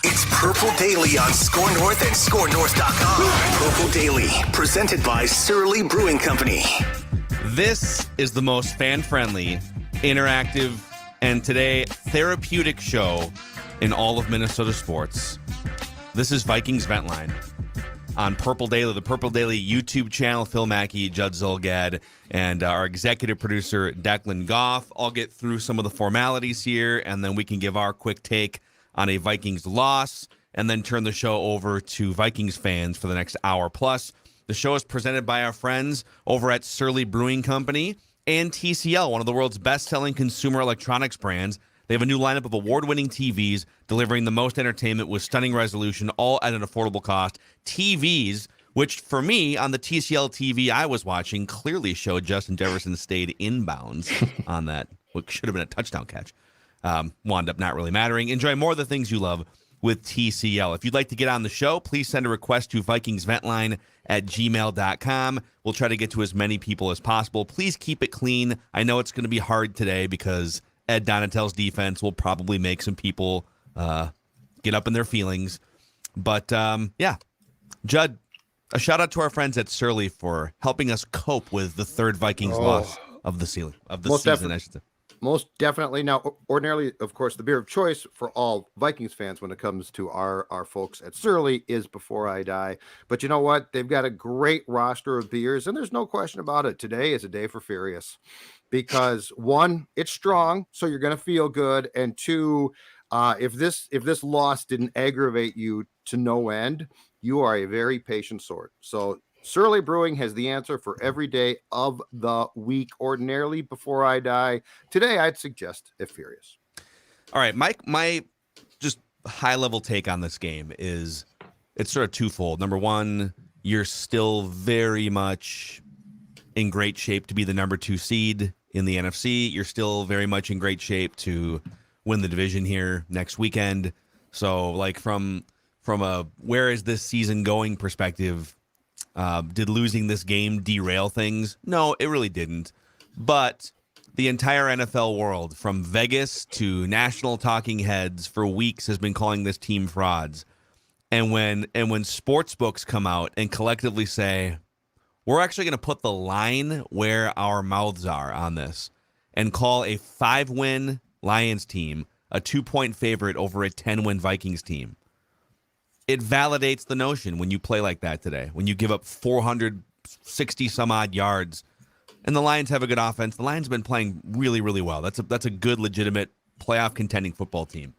It's Purple Daily on Score North and ScoreNorth.com. Purple Daily, presented by Surly Brewing Company. This is the most fan-friendly, interactive, and today therapeutic show in all of Minnesota sports. This is Vikings Vent Line on Purple Daily, the Purple Daily YouTube channel. Phil Mackey, Judd Zolgad, and our executive producer, Declan Goff. I'll get through some of the formalities here, and then we can give our quick take on a Vikings loss, and then turn the show over to Vikings fans for the next hour plus. The show is presented by our friends over at Surly Brewing Company and TCL, one of the world's best-selling consumer electronics brands. They have a new lineup of award-winning TVs delivering the most entertainment with stunning resolution, all at an affordable cost. TVs, which for me, on the TCL TV I was watching, clearly showed Justin Jefferson stayed inbounds on that, which should have been a touchdown catch. Wound up not really mattering. Enjoy more of the things you love with TCL. If you'd like to get on the show, please send a request to VikingsVentline@gmail.com. We'll try to get to as many people as possible. Please keep it clean. I know it's going to be hard today because Ed Donatel's defense will probably make some people get up in their feelings. But, yeah, Judd, a shout-out to our friends at Surly for helping us cope with the third Vikings loss of the season, I should say. Most definitely. Now, ordinarily, of course, the beer of choice for all Vikings fans when it comes to our folks at Surly is Before I Die. But you know what? They've got a great roster of beers, and there's no question about it. Today is a day for Furious because, one, it's strong, so you're going to feel good, and two, if this loss didn't aggravate you to no end, you are a very patient sort. So Surly Brewing has the answer for every day of the week. Ordinarily, Before I Die. Today, I'd suggest a Furious. All right, Mike, my just high-level take on this game is it's sort of twofold. Number one, you're still very much in great shape to be the number 2 seed in the NFC. You're still very much in great shape to win the division here next weekend. So, like, from a where is this season going perspective, did losing this game derail things? No, it really didn't. But the entire NFL world, from Vegas to national talking heads for weeks, has been calling this team frauds. And when sports books come out and collectively say, we're actually going to put the line where our mouths are on this and call a 5-win Lions team a 2-point favorite over a 10-win Vikings team, it validates the notion when you play like that today, when you give up 460 some odd yards and the Lions have a good offense. The Lions have been playing really, really well. That's a good, legitimate playoff contending football team.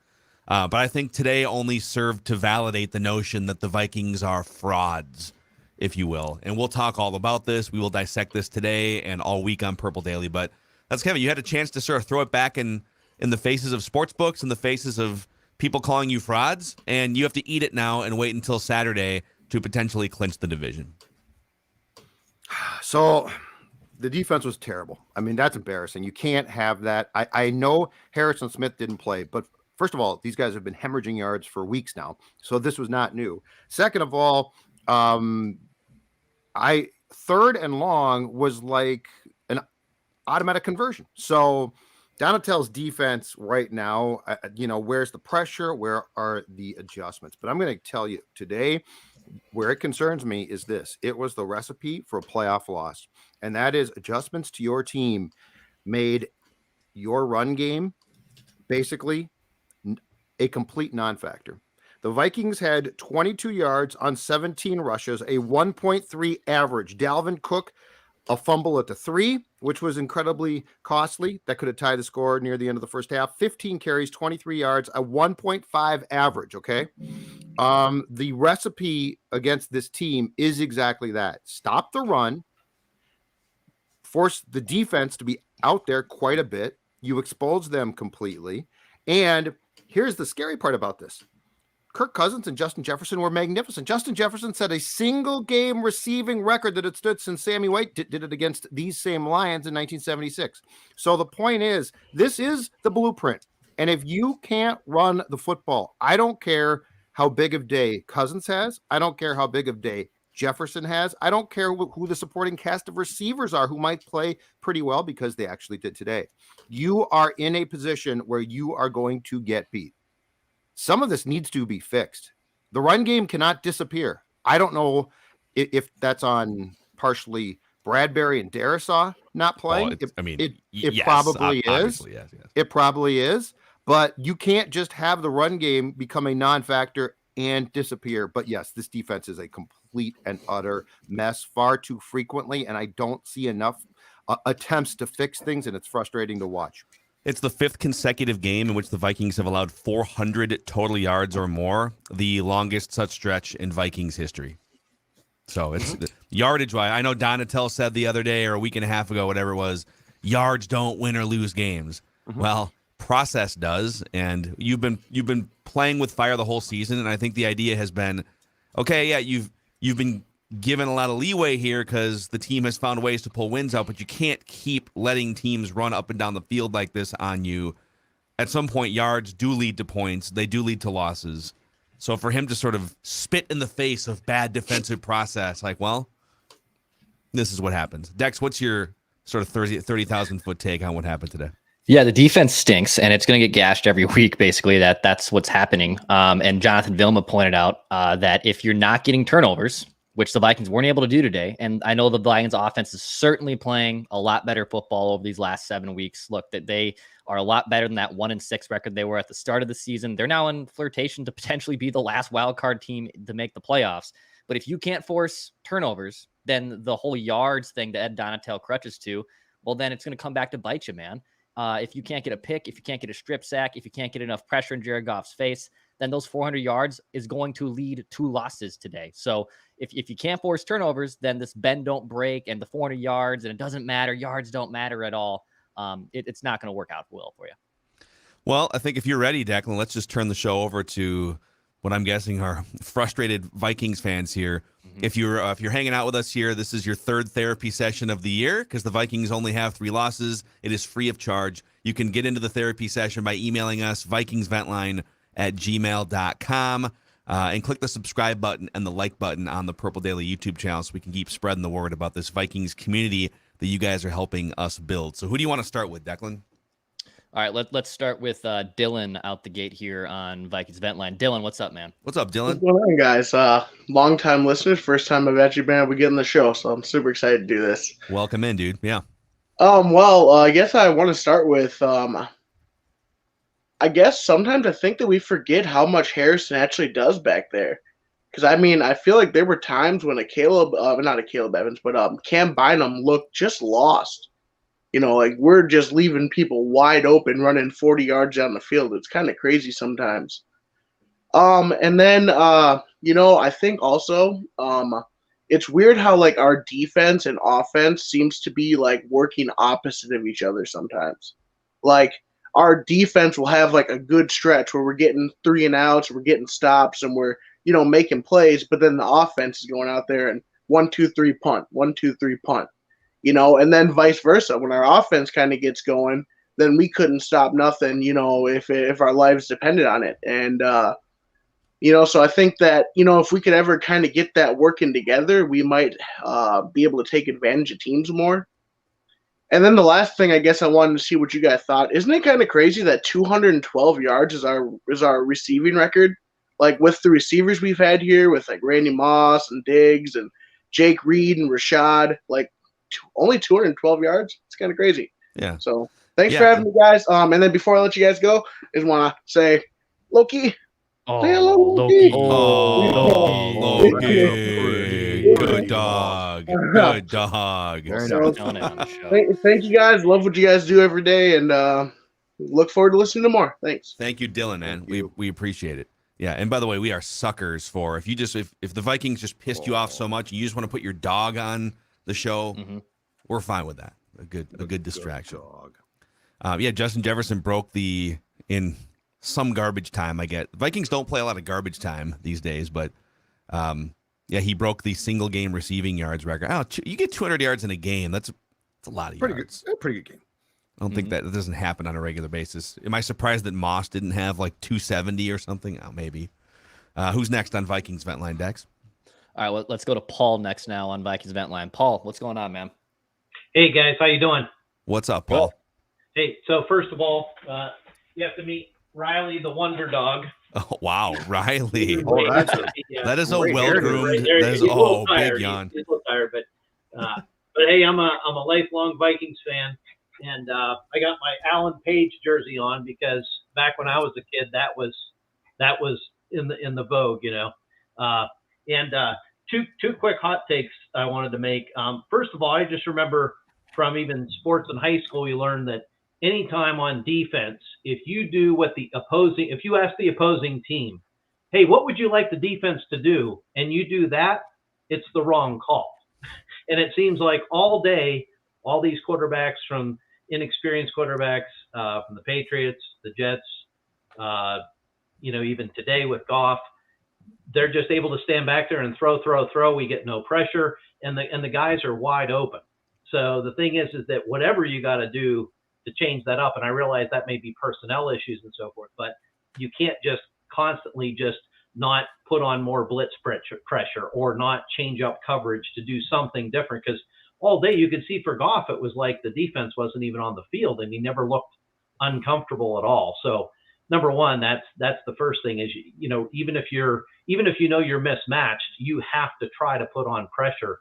But I think today only served to validate the notion that the Vikings are frauds, if you will. And we'll talk all about this. We will dissect this today and all week on Purple Daily. But that's Kevin. You had a chance to sort of throw it back in the faces of sports books, in the faces of people calling you frauds, and you have to eat it now and wait until Saturday to potentially clinch the division. So the defense was terrible. I mean, that's embarrassing. You can't have that. I know Harrison Smith didn't play, but first of all, these guys have been hemorrhaging yards for weeks now, so this was not new. Second of all, third and long was like an automatic conversion. So Donatel's defense right now, where's the pressure? Where are the adjustments? But I'm going to tell you today, where it concerns me is this. It was the recipe for a playoff loss, and that is adjustments to your team made your run game basically a complete non-factor. The Vikings had 22 yards on 17 rushes, a 1.3 average. Dalvin Cook, a fumble at the 3, which was incredibly costly. That could have tied the score near the end of the first half. 15 carries, 23 yards, a 1.5 average, okay? The recipe against this team is exactly that. Stop the run, force the defense to be out there quite a bit. You expose them completely. And here's the scary part about this. Kirk Cousins and Justin Jefferson were magnificent. Justin Jefferson set a single-game receiving record that had stood since Sammy White did it against these same Lions in 1976. So the point is, this is the blueprint. And if you can't run the football, I don't care how big of day Cousins has. I don't care how big of day Jefferson has. I don't care who the supporting cast of receivers are who might play pretty well because they actually did today. You are in a position where you are going to get beat. some of this needs to be fixed. The run game cannot disappear. I don't know if that's on partially Bradbury and Darisaw not playing. It yes, probably is. Obviously, yes. It probably is. But you can't just have the run game become a non-factor and disappear. But yes, this defense is a complete and utter mess far too frequently, and I don't see enough attempts to fix things, and it's frustrating to watch. It's the 5th consecutive game in which the Vikings have allowed 400 total yards or more, the longest such stretch in Vikings history. So it's yardage-wise. I know Donatel said the other day or a week and a half ago, whatever it was, yards don't win or lose games. Well, process does, and you've been playing with fire the whole season, and I think the idea has been, okay, yeah, you've been given a lot of leeway here because the team has found ways to pull wins out, but you can't keep letting teams run up and down the field like this on you. At some point, yards do lead to points. They do lead to losses. So for him to sort of spit in the face of bad defensive process, like, well, this is what happens. Dex, what's your sort of 30,000-foot take on what happened today? Yeah, the defense stinks, and it's going to get gashed every week, basically. That's what's happening. And Jonathan Vilma pointed out that if you're not getting turnovers, which the Vikings weren't able to do today. And I know the Vikings offense is certainly playing a lot better football over these last 7 weeks. Look, that they are a lot better than that 1-6 record they were at the start of the season. They're now in flirtation to potentially be the last wild card team to make the playoffs. But if you can't force turnovers, then the whole yards thing that Ed Donatel crutches to, well, then it's going to come back to bite you, man. If you can't get a pick, if you can't get a strip sack, if you can't get enough pressure in Jared Goff's face, then those 400 yards is going to lead to losses today. So if you can't force turnovers, then this bend don't break and the 400 yards, and it doesn't matter. Yards don't matter at all. It's not going to work out well for you. Well, I think if you're ready, Declan, let's just turn the show over to what I'm guessing are frustrated Vikings fans here. If you're hanging out with us here, this is your 3rd therapy session of the year because the Vikings only have 3 losses. It is free of charge. You can get into the therapy session by emailing us, vikingsventline@gmail.com, and click the subscribe button and the like button on the Purple Daily YouTube channel so we can keep spreading the word about this Vikings community that you guys are helping us build. So who do you want to start with, Declan? All right, let's start with Dylan out the gate here on Vikings Vent Line. Dylan, what's up, man? What's up, Dylan? What's going on, guys? Long-time listeners, first time I've actually been able to get in the show, so I'm super excited to do this. Welcome in, dude. Yeah. I guess I want to start with, I guess sometimes I think that we forget how much Harrison actually does back there. Because, I mean, I feel like there were times when not a Caleb Evans, but Cam Bynum looked just lost. You know, like we're just leaving people wide open running 40 yards down the field. It's kind of crazy sometimes. And then, I think also it's weird how like our defense and offense seems to be like working opposite of each other sometimes. Like our defense will have like a good stretch where we're getting 3 and outs, we're getting stops, and we're, making plays. But then the offense is going out there and 1, 2, 3 punt, 1, 2, 3 punt. And then vice versa. When our offense kind of gets going, then we couldn't stop nothing, if our lives depended on it. And, so I think that, if we could ever kind of get that working together, we might be able to take advantage of teams more. And then the last thing, I guess I wanted to see what you guys thought. Isn't it kind of crazy that 212 yards is our receiving record? Like with the receivers we've had here with like Randy Moss and Diggs and Jake Reed and Rashad, like, only 212 yards. It's kind of crazy. Yeah. So thanks for having me, guys. And then before I let you guys go, I just want to say, Loki. Loki. Loki. Good dog. Good dog. Thank you, guys. Love what you guys do every day, and look forward to listening to more. Thanks. Thank you, Dylan, man. We appreciate it. Yeah, and by the way, we are suckers for if the Vikings just pissed you off so much, you just want to put your dog on the show, we're fine with that. A good distraction. Justin Jefferson broke in some garbage time. I get Vikings don't play a lot of garbage time these days, but he broke the single game receiving yards record. Oh, you get 200 yards in a game. That's a lot of yards. Pretty good game. I don't think that doesn't happen on a regular basis. Am I surprised that Moss didn't have like 270 or something? Oh, maybe. Who's next on Vikings Vent Line, Dex? All right, let's go to Paul next now on Vikings Vent Line. Paul, what's going on, man? Hey, guys. How you doing? What's up, Paul? Hey, so first of all, you have to meet Riley the Wonder Dog. Oh, wow, Riley. Oh, that's a Yeah. That is a great well-groomed. Right there. That is He's a little big tired. yawn. He's a little tired, but hey, I'm a lifelong Vikings fan, and I got my Alan Page jersey on because back when I was a kid, that was in the vogue, you know. And two quick hot takes I wanted to make. First of all, I just remember from even sports in high school, you learn that anytime on defense, if you ask the opposing team, hey, what would you like the defense to do? And you do that, it's the wrong call. And it seems like all day, all these quarterbacks from inexperienced quarterbacks from the Patriots, the Jets, even today with Goff, they're just able to stand back there and throw. We get no pressure, and the guys are wide open. So the thing is that whatever you got to do to change that up, and I realize that may be personnel issues and so forth, but you can't just constantly just not put on more blitz pressure or not change up coverage to do something different. Because all day you could see for Goff, it was like the defense wasn't even on the field, and he never looked uncomfortable at all. So number one, that's the first thing is, even if you're mismatched, you have to try to put on pressure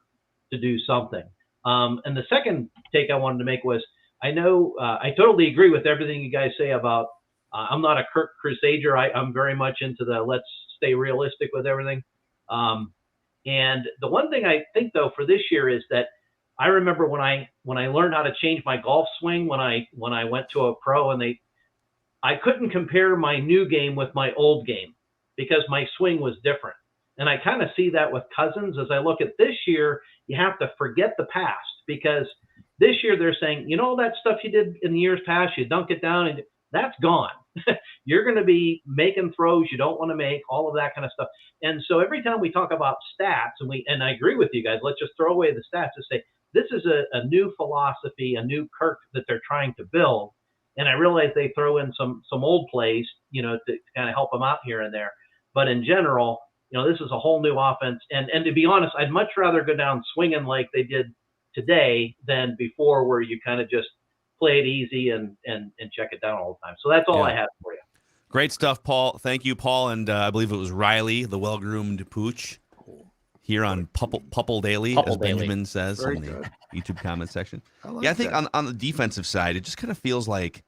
to do something. And the second take I wanted to make was, I know I totally agree with everything you guys say about. I'm not a Kirk Crusader. I'm very much into the let's stay realistic with everything. And the one thing I think though for this year is that I remember when I learned how to change my golf swing when I went to a pro, and I couldn't compare my new game with my old game because my swing was different. And I kind of see that with Cousins as I look at this year. You have to forget the past, because this year they're saying, all that stuff you did in the years past, you dunk it down, and that's gone. You're going to be making throws you don't want to make, all of that kind of stuff. And so every time we talk about stats, and I agree with you guys, let's just throw away the stats and say, this is a new philosophy, a new Kirk that they're trying to build. And I realize they throw in some old plays, to kind of help them out here and there. But in general, this is a whole new offense. And to be honest, I'd much rather go down swinging like they did today than before, where you kind of just play it easy and check it down all the time. So that's all I have for you. Great stuff, Paul. Thank you, Paul. And I believe it was Riley, the well-groomed pooch, here on Pupple Daily, as Benjamin says Very in the good. YouTube comment section. I think on the defensive side, it just kind of feels like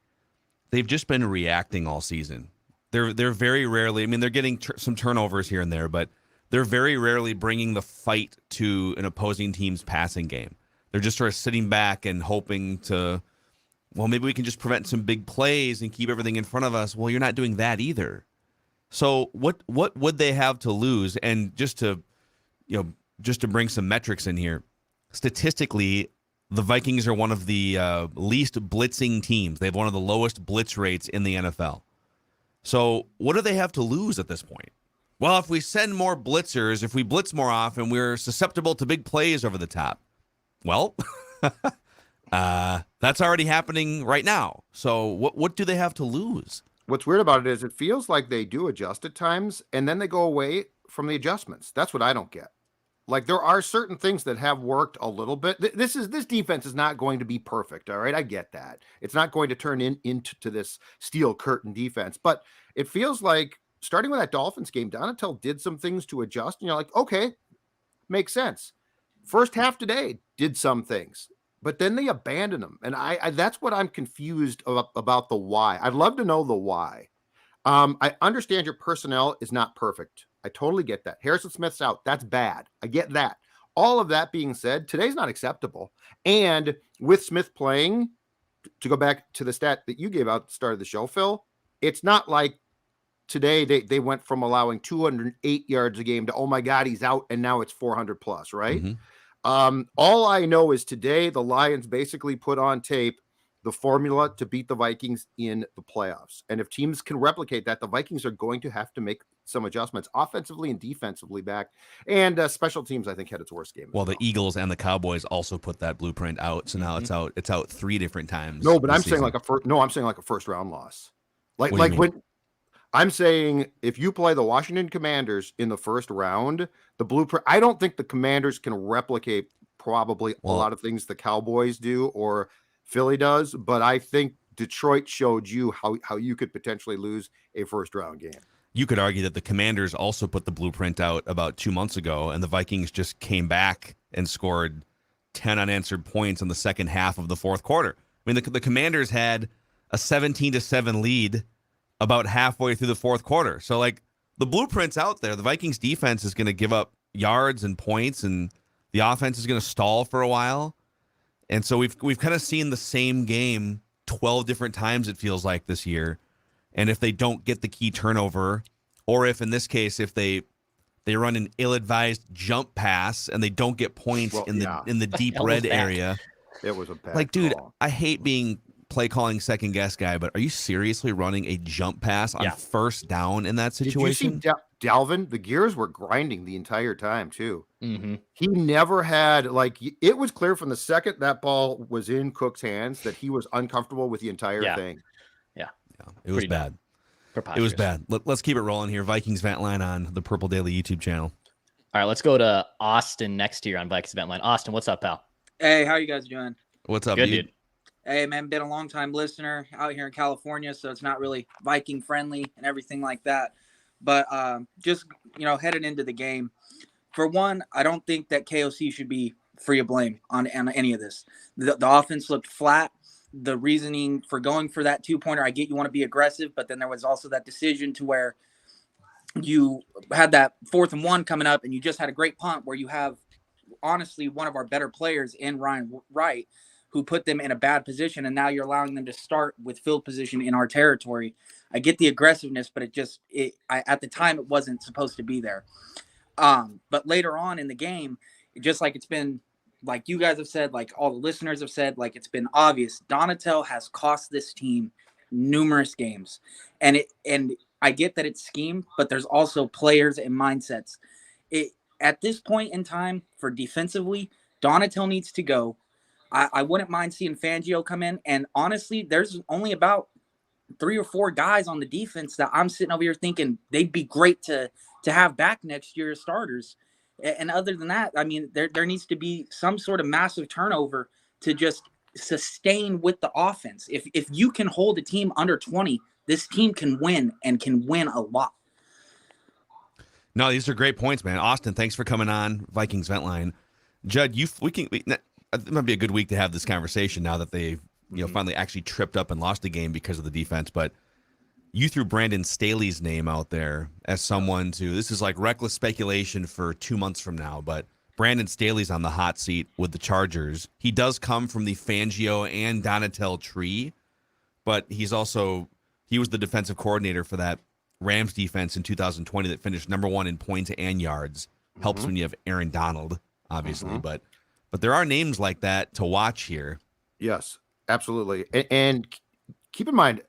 they've just been reacting all season. They're very rarely, they're getting some turnovers here and there, but they're very rarely bringing the fight to an opposing team's passing game. They're just sort of sitting back and hoping to, well, maybe we can just prevent some big plays and keep everything in front of us. Well, you're not doing that either. So what would they have to lose? And just to bring some metrics in here, statistically, the Vikings are one of the least blitzing teams. They have one of the lowest blitz rates in the NFL. So what do they have to lose at this point? Well, if we send more blitzers, if we blitz more often, we're susceptible to big plays over the top. Well, that's already happening right now. So what do they have to lose? What's weird about it is it feels like they do adjust at times, and then they go away from the adjustments. That's what I don't get. Like, there are certain things that have worked a little bit. This defense is not going to be perfect. All right. I get that. It's not going to turn into this steel curtain defense, but it feels like starting with that Dolphins game, Donatel did some things to adjust, and you're like, okay, makes sense. First half today did some things, but then they abandoned them. And I that's what I'm confused about the why. I'd love to know the why. I understand your personnel is not perfect. I totally get that. Harrison Smith's out. That's bad. I get that. All of that being said, today's not acceptable. And with Smith playing, to go back to the stat that you gave out at the start of the show, Phil, it's not like today they went from allowing 208 yards a game to, oh my God, he's out, and now it's 400 plus, right? Mm-hmm. All I know is today the Lions basically put on tape the formula to beat the Vikings in the playoffs. And if teams can replicate that, the Vikings are going to have to make some adjustments offensively and defensively back. And special teams, I think, had its worst game. Well, the Eagles and the Cowboys also put that blueprint out. So now it's out 3 different times. No, but I'm season. saying like a first round loss. Like when I'm saying if you play the Washington Commanders in the first round, the blueprint, I don't think the Commanders can replicate probably a lot of things the Cowboys do or Philly does, but I think Detroit showed you how you could potentially lose a first round game. you could argue that the Commanders also put the blueprint out about 2 months ago, and the Vikings just came back and scored 10 unanswered points in the second half of the fourth quarter. I mean, the Commanders had a 17-7 lead about halfway through the fourth quarter. So, like, the blueprint's out there. The Vikings defense is going to give up yards and points, and the offense is going to stall for a while. And so we've kind of seen the same game 12 different times, it feels like, this year. And if they don't get the key turnover, or if in this case, if they run an ill-advised jump pass and they don't get points in the deep red area. It was a bad like, dude, call. I hate being play calling second guess guy, but are you seriously running a jump pass on first down in that situation? Did you see Dalvin? The gears were grinding the entire time too. Mm-hmm. He never had, like, it was clear from the second that ball was in Cook's hands that he was uncomfortable with the entire thing. Yeah, it was bad. It was bad. Let's keep it rolling here. Vikings Vent Line on the Purple Daily YouTube channel. All right, let's go to Austin next year on Vikings Vent Line. Austin, what's up, pal? Hey, how you guys doing? What's up, Good, dude? Hey, man, been a long time listener out here in California, so it's not really Viking friendly and everything like that. But just, headed into the game, for one, I don't think that KOC should be free of blame on any of this. The offense looked flat. The reasoning for going for that 2-pointer, I get you want to be aggressive, but then there was also that decision to where you had that 4th and 1 coming up and you just had a great punt where you have honestly one of our better players in Ryan Wright who put them in a bad position, and now you're allowing them to start with field position in our territory. I get the aggressiveness, but at the time it wasn't supposed to be there. But later on in the game, just like it's been, like you guys have said, like all the listeners have said, like it's been obvious, Donatel has cost this team numerous games. And I get that it's scheme, but there's also players and mindsets. At this point in time, for defensively, Donatel needs to go. I wouldn't mind seeing Fangio come in. And honestly, there's only about 3 or 4 guys on the defense that I'm sitting over here thinking they'd be great to have back next year as starters. And other than that, I mean, there needs to be some sort of massive turnover to just sustain with the offense. If you can hold a team under 20, this team can win and can win a lot. No, these are great points, man. Austin, thanks for coming on Vikings Vent Line. Judd, it might be a good week to have this conversation now that they've finally actually tripped up and lost the game because of the defense. But you threw Brandon Staley's name out there as someone this is like reckless speculation for 2 months from now, but Brandon Staley's on the hot seat with the Chargers. He does come from the Fangio and Donatel tree, but he was the defensive coordinator for that Rams defense in 2020 that finished number 1 in points and yards. Helps when you have Aaron Donald, obviously, but there are names like that to watch here. Yes, absolutely. And keep in mind,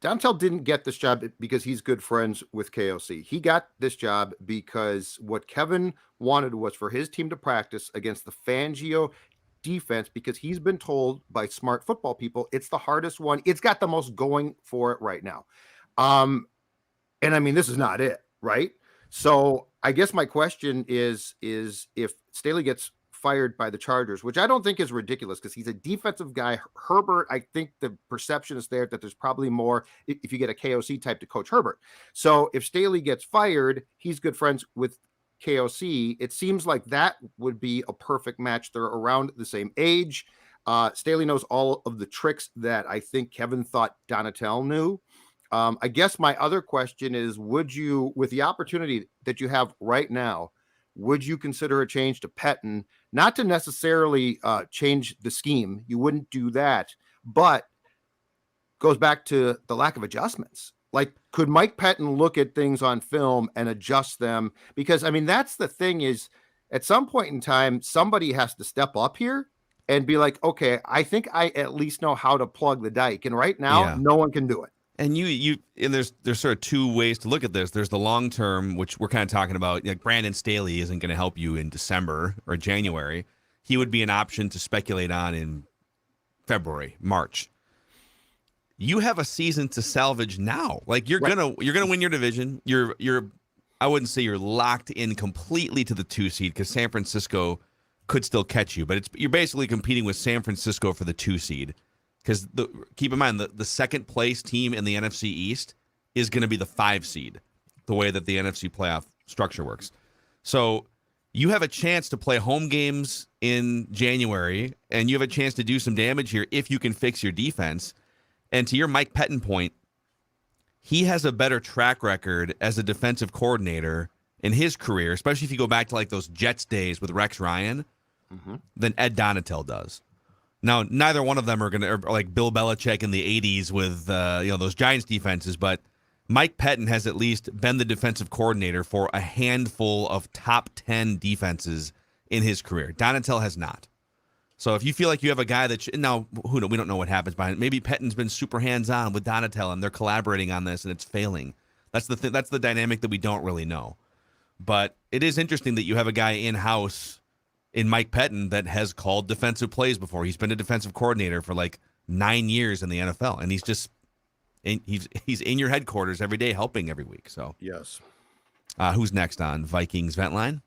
Donatel didn't get this job because he's good friends with KOC. He got this job because what Kevin wanted was for his team to practice against the Fangio defense, because he's been told by smart football people it's the hardest one. It's got the most going for it right now. And I mean, this is not it, right? So I guess my question is if Staley gets fired by the Chargers, which I don't think is ridiculous because he's a defensive guy. Herbert, I think the perception is there that there's probably more if you get a KOC type to coach Herbert. So if Staley gets fired, he's good friends with KOC. It seems like that would be a perfect match. They're around the same age. Staley knows all of the tricks that I think Kevin thought Donatel knew. I guess my other question is, would you, with the opportunity that you have right now, would you consider a change to Pettin? Not to necessarily change the scheme. You wouldn't do that, but goes back to the lack of adjustments. Like, could Mike Pettin look at things on film and adjust them? Because, I mean, that's the thing is, at some point in time, somebody has to step up here and be like, okay, I think I at least know how to plug the dike. And right now, no one can do it. And and there's sort of 2 ways to look at this. There's the long term, which we're kind of talking about. Like, Brandon Staley isn't going to help you in December or January. He would be an option to speculate on in February, March. You have a season to salvage now. Like, you're gonna win your division. I wouldn't say you're locked in completely to the 2 seed because San Francisco could still catch you, but you're basically competing with San Francisco for the 2 seed. Because keep in mind, the second place team in the NFC East is going to be the 5 seed, the way that the NFC playoff structure works. So you have a chance to play home games in January, and you have a chance to do some damage here if you can fix your defense. And to your Mike Pettin point, he has a better track record as a defensive coordinator in his career, especially if you go back to like those Jets days with Rex Ryan, than Ed Donatel does. Now, neither one of them are going to, like Bill Belichick in the 80s with those Giants defenses, but Mike Pettin has at least been the defensive coordinator for a handful of top 10 defenses in his career. Donatel has not. So if you feel like you have a guy that now we don't know what happens behind it. Maybe Pettin's been super hands-on with Donatel and they're collaborating on this and it's failing. That's the that's the dynamic that we don't really know. But it is interesting that you have a guy in-house in Mike Pettin that has called defensive plays before. He's been a defensive coordinator for like 9 years in the NFL, and he's just he's in your headquarters every day helping every week. So yes. Who's next on Vikings Vent Line?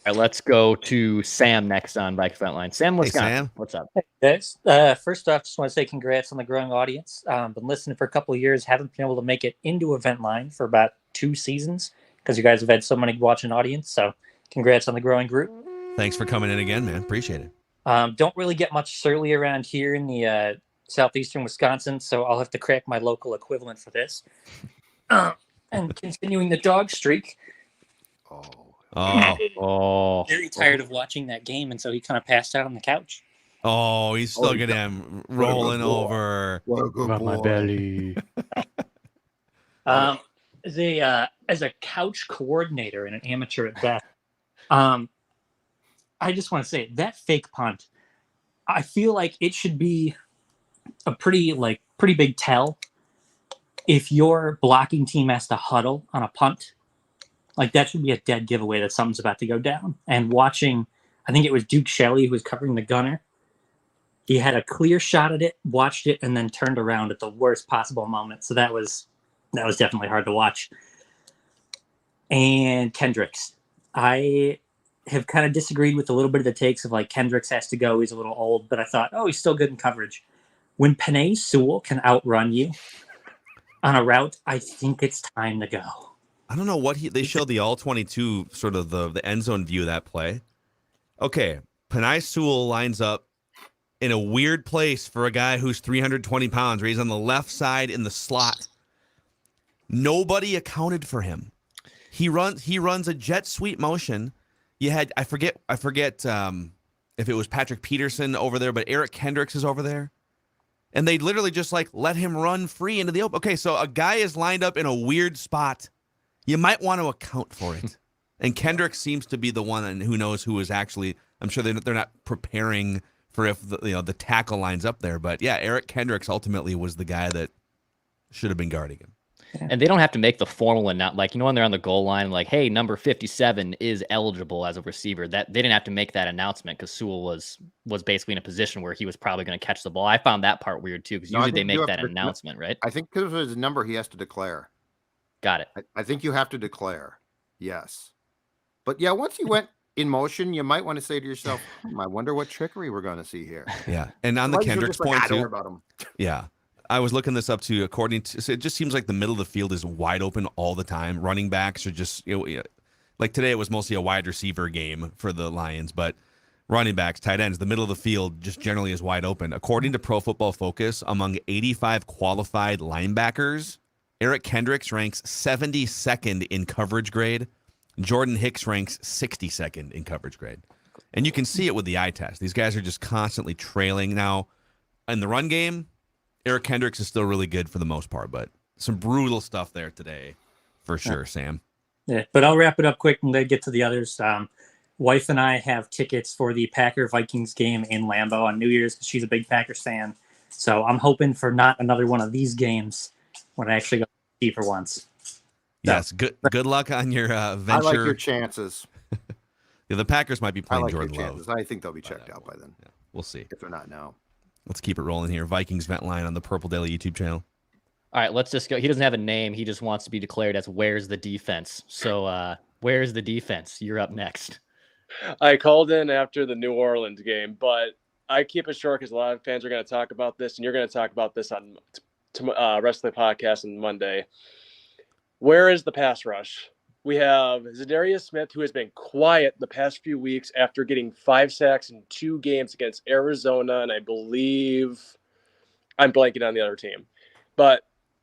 All right, let's go to Sam next on Vikings Vent Line. Sam, Sam. What's up? Hey guys, first off, just want to say congrats on the growing audience. Been listening for a couple of years, haven't been able to make it into Event Line for about 2 seasons because you guys have had so many watching audience. So congrats on the growing group. Thanks for coming in again, man. Appreciate it. Don't really get much surly around here in the southeastern Wisconsin, so I'll have to crack my local equivalent for this. And continuing the dog streak. Very tired of watching that game, and so he kind of passed out on the couch. Oh, he's still at him rolling over. What a good boy. My belly. As a couch coordinator and an amateur at best, I just want to say that fake punt, I feel like it should be a pretty big tell if your blocking team has to huddle on a punt. Like that should be a dead giveaway that something's about to go down. And watching, I think it was Duke Shelley who was covering the gunner. He had a clear shot at it, watched it, and then turned around at the worst possible moment. So that was definitely hard to watch. And Kendricks, I have kind of disagreed with a little bit of the takes of like Kendricks has to go. He's a little old, but I thought, he's still good in coverage. When Penei Sewell can outrun you on a route, I think it's time to go. I don't know what they showed the all 22 sort of the end zone view of that play. Okay, Penei Sewell lines up in a weird place for a guy who's 320 pounds, where he's on the left side in the slot. Nobody accounted for him. He runs a jet sweep motion. You had I forget if it was Patrick Peterson over there, but Eric Kendricks is over there. And they literally just like let him run free into the open. Okay, so a guy is lined up in a weird spot. You might want to account for it. And Kendricks seems to be the one, and who knows who is actually, I'm sure they're not preparing for if the tackle lines up there. But yeah, Eric Kendricks ultimately was the guy that should have been guarding him. And they don't have to make the formal and not like, when they're on the goal line, like, hey, number 57 is eligible as a receiver. That they didn't have to make that announcement because Sewell was basically in a position where he was probably going to catch the ball. I found that part weird too, because usually they make that announcement, right? I think because of his number, he has to declare. Got it. I think you have to declare. Yes. But yeah, once you went in motion, you might want to say to yourself, I wonder what trickery we're going to see here. Yeah. And on the Kendricks point, don't worry about him. Yeah. I was looking this up too. According to, so it just seems like the middle of the field is wide open all the time. Running backs are just, like today it was mostly a wide receiver game for the Lions, but running backs, tight ends, the middle of the field just generally is wide open. According to Pro Football Focus, among 85 qualified linebackers, Eric Kendricks ranks 72nd in coverage grade. Jordan Hicks ranks 62nd in coverage grade. And you can see it with the eye test. These guys are just constantly trailing. Now, in the run game, Eric Kendricks is still really good for the most part, but some brutal stuff there today for sure, Sam. Yeah, but I'll wrap it up quick and then get to the others. Wife and I have tickets for the Packer-Vikings game in Lambeau on New Year's because she's a big Packers fan. So I'm hoping for not another one of these games when I actually go see for once. Yes, good luck on your venture. I like your chances. Yeah, the Packers might be playing Jordan Love. I think they'll be checked out by then. Yeah, we'll see. If they're not now. Let's keep it rolling here. Vikings Vent Line on the Purple Daily YouTube channel. All right, let's just go. He doesn't have a name. He just wants to be declared as where's the defense. So where's the defense? You're up next. I called in after the New Orleans game, but I keep it short because a lot of fans are going to talk about this, and you're going to talk about this on to rest of the podcast on Monday. Where is the pass rush? We have Zadarius Smith, who has been quiet the past few weeks after getting 5 sacks in 2 games against Arizona, and I believe I'm blanking on the other team. But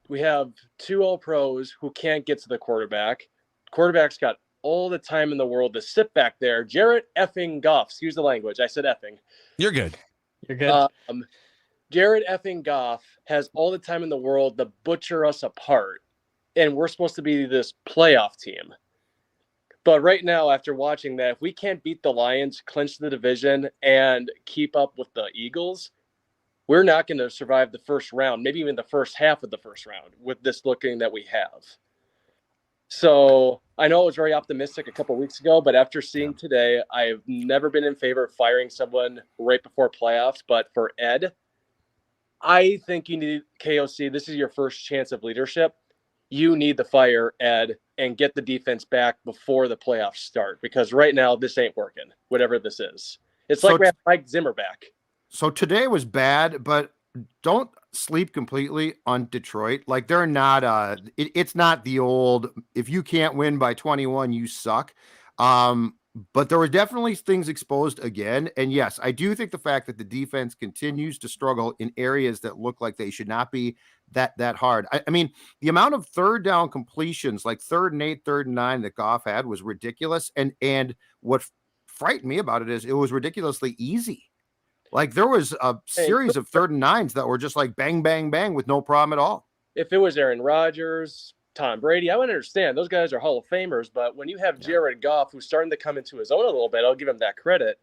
we have 2 All-Pros who can't get to the quarterback. Quarterback's got all the time in the world to sit back there. Jared effing Goff. Excuse the language. I said effing. You're good. You're good. Jared effing Goff has all the time in the world to butcher us apart. And we're supposed to be this playoff team. But right now, after watching that, if we can't beat the Lions, clinch the division, and keep up with the Eagles, we're not going to survive the first round, maybe even the first half of the first round with this looking that we have. So I know it was very optimistic a couple of weeks ago, but after seeing today, I've never been in favor of firing someone right before playoffs. But for Ed, I think you need KOC. This is your first chance of leadership. You need to fire Ed and get the defense back before the playoffs start, because right now this ain't working, whatever this is. It's like we have Mike Zimmer back. So today was bad, but don't sleep completely on Detroit. Like, they're not it's not the old, if you can't win by 21, you suck. But there were definitely things exposed again. And yes, I do think the fact that the defense continues to struggle in areas that look like they should not be that hard. I mean, the amount of third down completions, like 3rd and 8, 3rd and 9 that Goff had was ridiculous. And what frightened me about it is it was ridiculously easy. Like, there was a series of 3rd and 9s that were just like bang, bang, bang with no problem at all. If it was Aaron Rodgers, Tom Brady, I would understand. Those guys are Hall of Famers. But when you have Jared Goff, who's starting to come into his own a little bit, I'll give him that credit.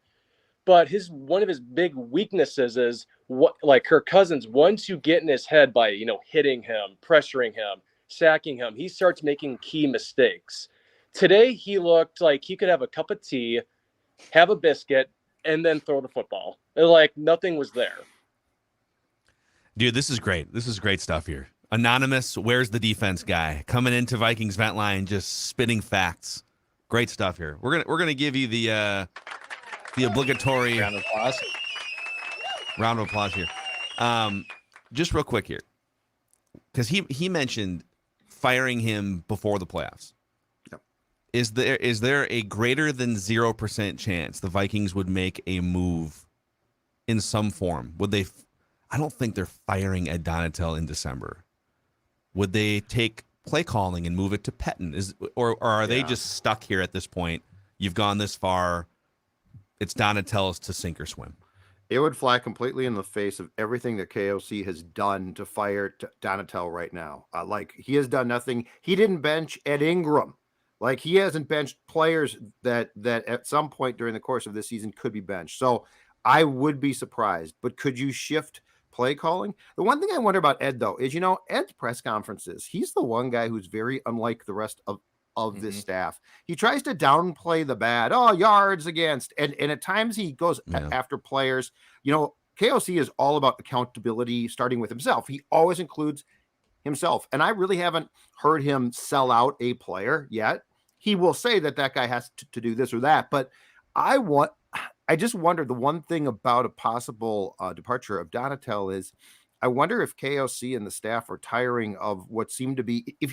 But one of his big weaknesses is what, like Kirk Cousins, once you get in his head by, hitting him, pressuring him, sacking him, he starts making key mistakes. Today, he looked like he could have a cup of tea, have a biscuit, and then throw the football. Like nothing was there. Dude, this is great. This is great stuff here. Anonymous, where's the defense guy? Coming into Vikings vent line, just spitting facts. Great stuff here. We're gonna give you the obligatory Round of applause. Round of applause here. Just real quick here, because he mentioned firing him before the playoffs. Yep. Is there a greater than 0% chance the Vikings would make a move in some form? Would they? I don't think they're firing Ed Donatel in December. Would they take play calling and move it to Pettin? Or are they just stuck here at this point? You've gone this far. It's Donatel's to sink or swim. It would fly completely in the face of everything that KOC has done to fire Donatel right now. Like, he has done nothing. He didn't bench Ed Ingram. Like, he hasn't benched players that at some point during the course of this season could be benched. So I would be surprised. But could you shift play calling? The one thing I wonder about Ed, though, is, Ed's press conferences, he's the one guy who's very unlike the rest of this staff. He tries to downplay the bad, yards against, and at times he goes after players. KOC is all about accountability, starting with himself. He always includes himself. And I really haven't heard him sell out a player yet. He will say that guy has to do this or that, but I just wonder, the one thing about a possible departure of Donatel is I wonder if KOC and the staff are tiring of what seemed to be, if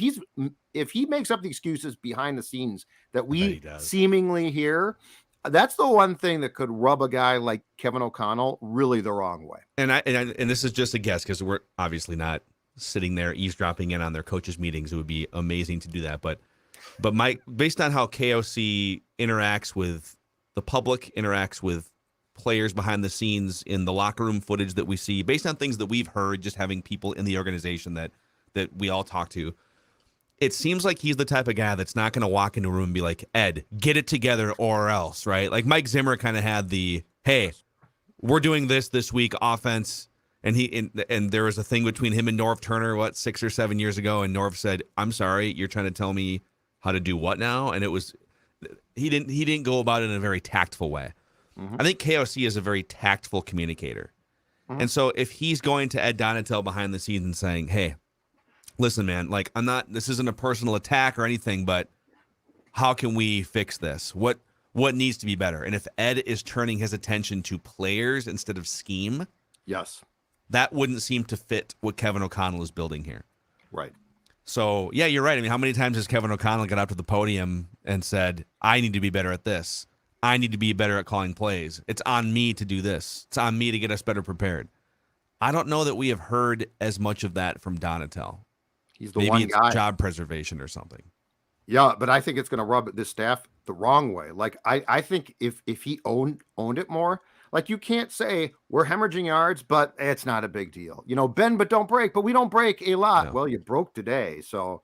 he makes up the excuses behind the scenes that we seemingly hear, that's the one thing that could rub a guy like Kevin O'Connell really the wrong way. And this is just a guess, because we're obviously not sitting there eavesdropping in on their coaches' meetings. It would be amazing to do that. But Mike, based on how KOC interacts with the public, interacts with players behind the scenes in the locker room footage that we see, based on things that we've heard, just having people in the organization that we all talk to, it seems like he's the type of guy that's not going to walk into a room and be like, Ed, get it together or else, right? Like Mike Zimmer kind of had the, hey, we're doing this week offense. And there was a thing between him and Norv Turner, 6 or 7 years ago. And Norv said, I'm sorry, you're trying to tell me how to do what now? And it was, he didn't go about it in a very tactful way. Mm-hmm. I think KOC is a very tactful communicator. Mm-hmm. And so if he's going to Ed Donatel behind the scenes and saying, hey, listen, man, like this isn't a personal attack or anything, but how can we fix this? What needs to be better? And if Ed is turning his attention to players instead of scheme, yes, that wouldn't seem to fit what Kevin O'Connell is building here. Right. So, yeah, you're right. I mean, how many times has Kevin O'Connell got up to the podium and said, I need to be better at this. I need to be better at calling plays. It's on me to do this. It's on me to get us better prepared. I don't know that we have heard as much of that from Donatel. He's the Maybe one it's guy. job preservation or something. Yeah, but I think it's going to rub this staff the wrong way. Like I think if he owned it more, like you can't say we're hemorrhaging yards, but it's not a big deal. You know, bend but don't break, but we don't break a lot. No. Well, you broke today. So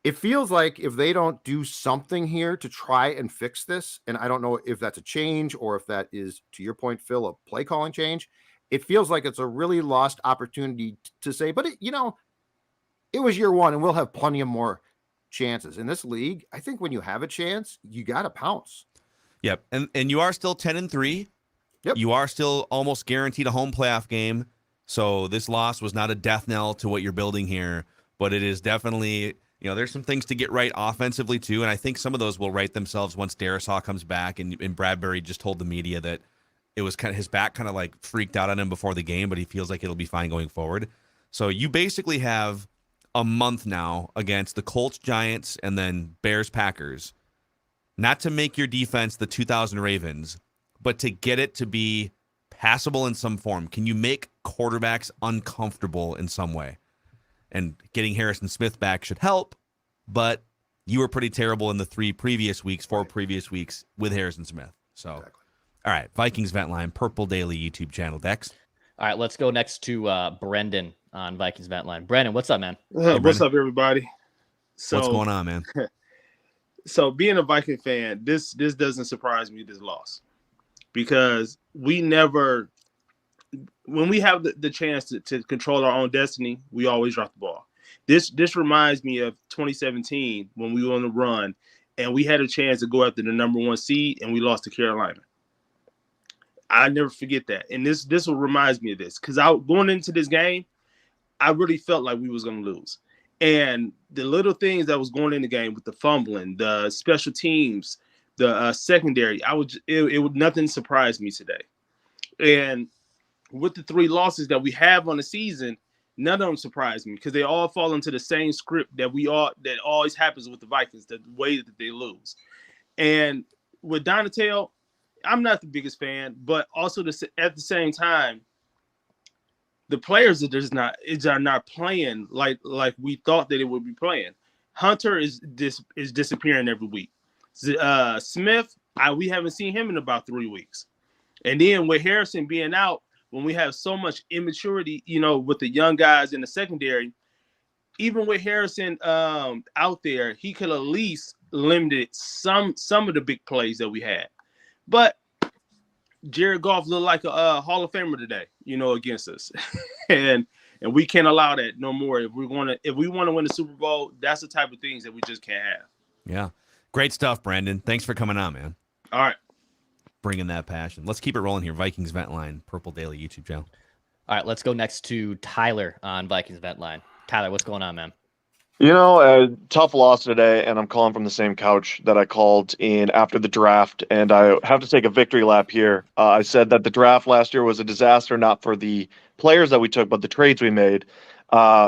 it feels like if they don't do something here to try and fix this, and I don't know if that's a change or if that is, to your point, Phil, a play calling change, it feels like it's a really lost opportunity to say, but it was year one and we'll have plenty of more chances in this league. I think when you have a chance, you got to pounce. Yep. And you are still 10-3. Yep. You are still almost guaranteed a home playoff game. So this loss was not a death knell to what you're building here, but it is definitely, there's some things to get right offensively too. And I think some of those will right themselves once Darisaw comes back. And Bradbury just told the media that it was kind of his back kind of like freaked out on him before the game, but he feels like it'll be fine going forward. So you basically have a month now against the Colts, Giants, and then Bears, Packers, not to make your defense the 2000 Ravens, but to get it to be passable in some form. Can you make quarterbacks uncomfortable in some way? And getting Harrison Smith back should help, but you were pretty terrible in the 4 previous weeks with Harrison Smith. So, Exactly. All right, Vikings Vent Line, Purple Daily YouTube channel, Dex. All right, let's go next to Brendan on Vikings Vent Line. Brendan, what's up, man? What's up, everybody? So, what's going on, man? So being a Viking fan, this doesn't surprise me, this loss, because we never, when we have the chance to control our own destiny, we always drop the ball. This reminds me of 2017 when we were on the run and we had a chance to go after the number 1 seed and we lost to Carolina. I never forget that. And this reminds me of this, because going into this game, I really felt like we was going to lose. And the little things that was going in the game with the fumbling, the special teams, the secondary, nothing surprised me today. And with the 3 losses that we have on the season, none of them surprised me, because they all fall into the same script that always happens with the Vikings, the way that they lose. And with Donatel, I'm not the biggest fan, but also at the same time, the players are not playing like we thought that it would be playing. Hunter is disappearing every week. Smith, we haven't seen him in about 3 weeks. And then with Harrison being out, when we have so much immaturity, with the young guys in the secondary, even with Harrison out there, he could at least limited some of the big plays that we had. But Jared Goff looked like a Hall of Famer today, against us, and we can't allow that no more. If we want to win the Super Bowl, that's the type of things that we just can't have. Yeah, great stuff, Brandon. Thanks for coming on, man. All right, bringing that passion. Let's keep it rolling here. Vikings Vent Line, Purple Daily YouTube channel. All right, let's go next to Tyler on Vikings Vent Line. Tyler, what's going on, man? A tough loss today, and I'm calling from the same couch that I called in after the draft, and I have to take a victory lap here. I said that the draft last year was a disaster, not for the players that we took, but the trades we made,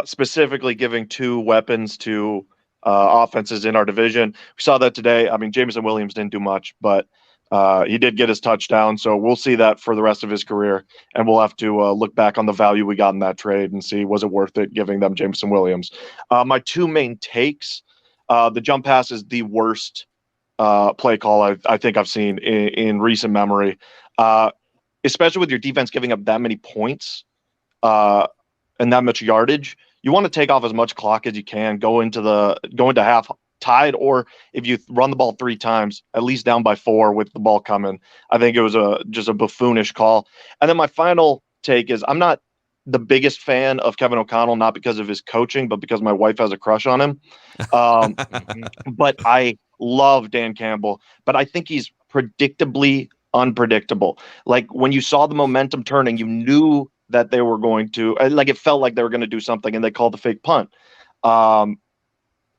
specifically giving 2 weapons to offenses in our division. We saw that today. I mean, Jameson Williams didn't do much, but he did get his touchdown, so we'll see that for the rest of his career, and we'll have to look back on the value we got in that trade and see, was it worth it giving them Jameson Williams. My 2 main takes, the jump pass is the worst play call I think I've seen in recent memory, especially with your defense giving up that many points and that much yardage. You want to take off as much clock as you can, go into half tied, or if you run the ball 3 times, at least down by 4 with the ball coming. I think it was just a buffoonish call. And then my final take is, I'm not the biggest fan of Kevin O'Connell, not because of his coaching, but because my wife has a crush on him. But I love Dan Campbell, but I think he's predictably unpredictable. Like when you saw the momentum turning, you knew that they were going to, it felt like they were going to do something, and they called the fake punt.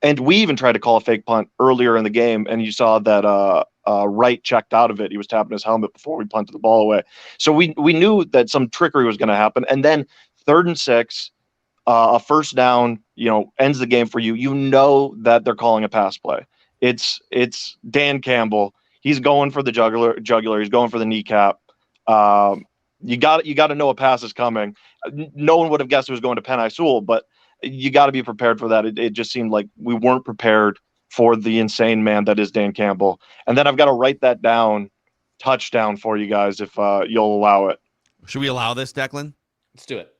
And we even tried to call a fake punt earlier in the game, and you saw that right checked out of it. He was tapping his helmet before we punted the ball away. So we knew that some trickery was going to happen. And then 3rd and 6, a first down, ends the game for you. You know that they're calling a pass play. It's Dan Campbell. He's going for the jugular. He's going for the kneecap. You got to know a pass is coming. No one would have guessed it was going to Penei Sewell, but you got to be prepared for that. It just seemed like we weren't prepared for the insane man that is Dan Campbell. And then I've got to write that down, touchdown for you guys if you'll allow it. Should we allow this, Declan? Let's do it.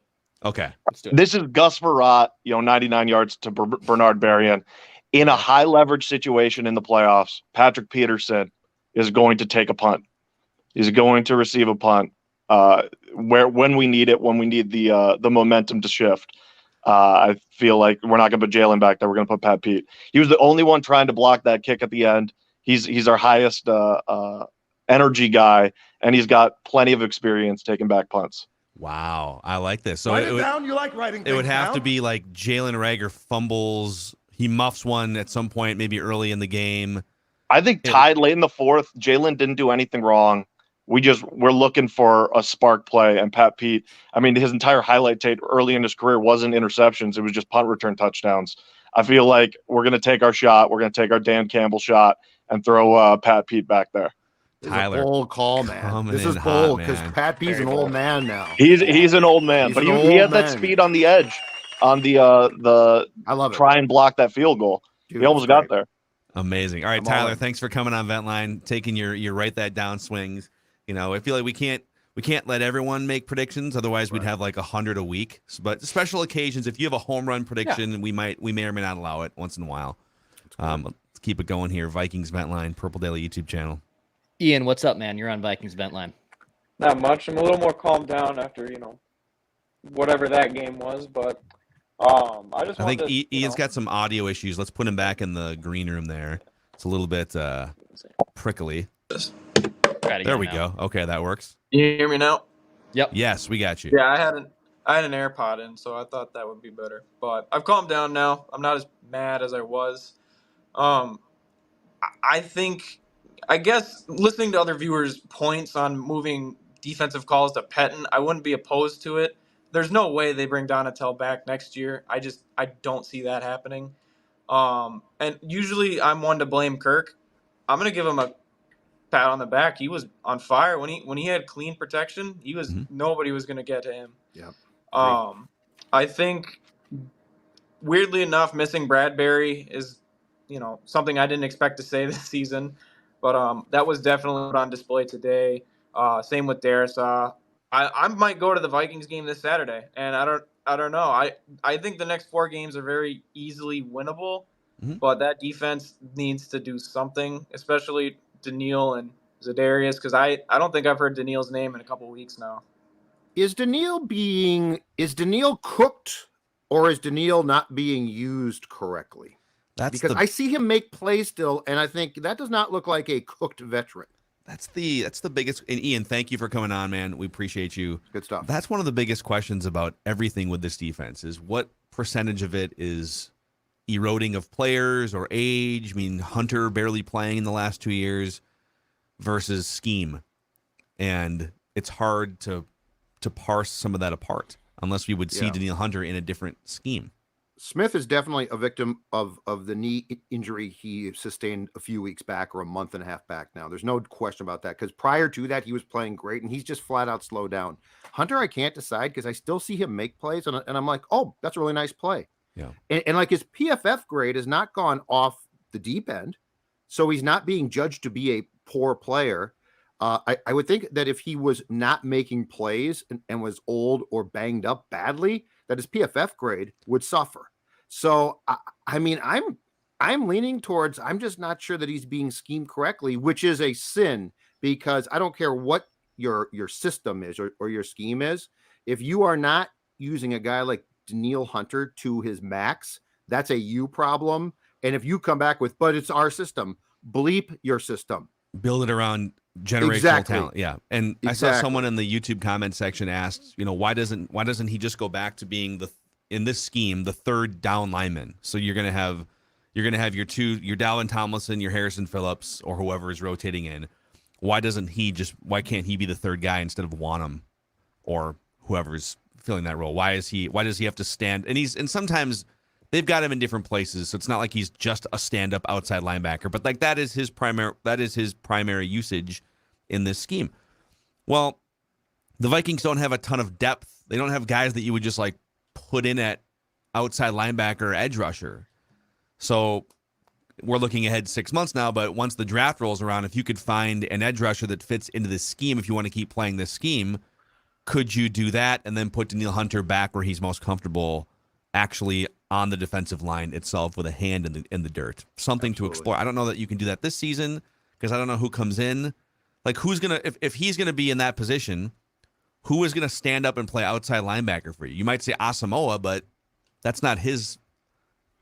Okay. Let's do it. This is Gus Verrat, 99 yards to Bernard Berrien. In a high leverage situation in the playoffs, Patrick Peterson is going to take a punt. He's going to receive a punt when we need it, when we need the momentum to shift. I feel like we're not going to put Jalen back there. We're going to put Pat Pete. He was the only one trying to block that kick at the end. He's our highest energy guy, and he's got plenty of experience taking back punts. Wow, I like this. So Write it it would, down. You like writing it would things have down? to be like Jalen Reagor fumbles. He muffs one at some point, maybe early in the game. I think tied late in the 4th. Jalen didn't do anything wrong. We're looking for a spark play, and Pat Pete, I mean, his entire highlight tape early in his career wasn't interceptions. It was just punt return touchdowns. I feel like we're going to take our shot. We're going to take our Dan Campbell shot and throw Pat Pete back there. This Tyler, is a bold call, man. coming This is in hot, bold because man. Pat P's an old man now. He's an old man, He's but an he old had that man. speed on the edge, on the I love it. try and block that field goal. Dude, He almost it's got great. there. Amazing. All right, I'm all Tyler, in. thanks for coming on Ventline, taking your write that down swings. I feel like we can't let everyone make predictions, otherwise we'd have like 100 a week. But special occasions, if you have a home run prediction, we may or may not allow it once in a while. Let's keep it going here. Vikings Ventline, Purple Daily YouTube channel. Ian, what's up, man? You're on Vikings Vent Line. Not much. I'm a little more calmed down after, whatever that game was, but I think wanted to, Ian's got some audio issues. Let's put him back in the green room there. It's a little bit prickly. There we go. Okay, that works. Can you hear me now? Yep. Yes, we got you. Yeah, I had an AirPod in, so I thought that would be better. But I've calmed down now. I'm not as mad as I was. I guess listening to other viewers' points on moving defensive calls to Pettin, I wouldn't be opposed to it. There's no way they bring Donatel back next year. I don't see that happening. And usually I'm one to blame Kirk. I'm gonna give him a pat on the back. He was on fire when he had clean protection. He was nobody was gonna get to him. Yeah. I think weirdly enough, missing Bradbury is something I didn't expect to say this season. But that was definitely put on display today. Same with Darrisaw. I might go to the Vikings game this Saturday, and I don't know. I think the next 4 games are very easily winnable, but that defense needs to do something, especially Daniil and Zadarius, because I don't think I've heard Daniil's name in a couple weeks now. Is Daniil cooked, or is Daniil not being used correctly? Because I see him make plays still, and I think that does not look like a cooked veteran. That's the biggest. And Ian, thank you for coming on, man. We appreciate you. Good stuff. That's one of the biggest questions about everything with this defense is what percentage of it is eroding of players or age. I mean, Hunter barely playing in the last 2 years versus scheme, and it's hard to parse some of that apart unless we would see Daniil Hunter in a different scheme. Smith is definitely a victim of the knee injury he sustained a few weeks back or a month and a half back now. There's no question about that, because prior to that, he was playing great, and he's just flat out slowed down. Hunter, I can't decide because I still see him make plays, and I'm like, oh, that's a really nice play. Yeah. And like his PFF grade has not gone off the deep end, so he's not being judged to be a poor player. I would think that if he was not making plays and was old or banged up badly, that his PFF grade would suffer. So, I mean, I'm leaning towards, I'm just not sure that he's being schemed correctly, which is a sin, because I don't care what your system is or your scheme is. If you are not using a guy like Daniil Hunter to his max, that's a you problem. And if you come back with, but it's our system, bleep your system. Build it around generational talent. Yeah. And I saw someone in the YouTube comment section asked, why doesn't he just go back to being in this scheme, the third down lineman? So you're going to have, You're going to have your Dalvin Tomlinson, your Harrison Phillips, or whoever is rotating in. Why can't he be the third guy instead of Wanham or whoever's filling that role? Why does he have to stand? And sometimes they've got him in different places, so it's not like he's just a stand-up outside linebacker, but like that is his primary usage in this scheme. Well, the Vikings don't have a ton of depth. They don't have guys that you would just like put in at outside linebacker or edge rusher. So we're looking ahead 6 months now, but once the draft rolls around, if you could find an edge rusher that fits into this scheme, if you want to keep playing this scheme, could you do that and then put Danielle Hunter back where he's most comfortable, actually on the defensive line itself with a hand in the dirt? Something to explore. I don't know that you can do that this season because I don't know who comes in. Like who's gonna if he's gonna be in that position, who is gonna stand up and play outside linebacker for you? You might say Asamoah, but that's not his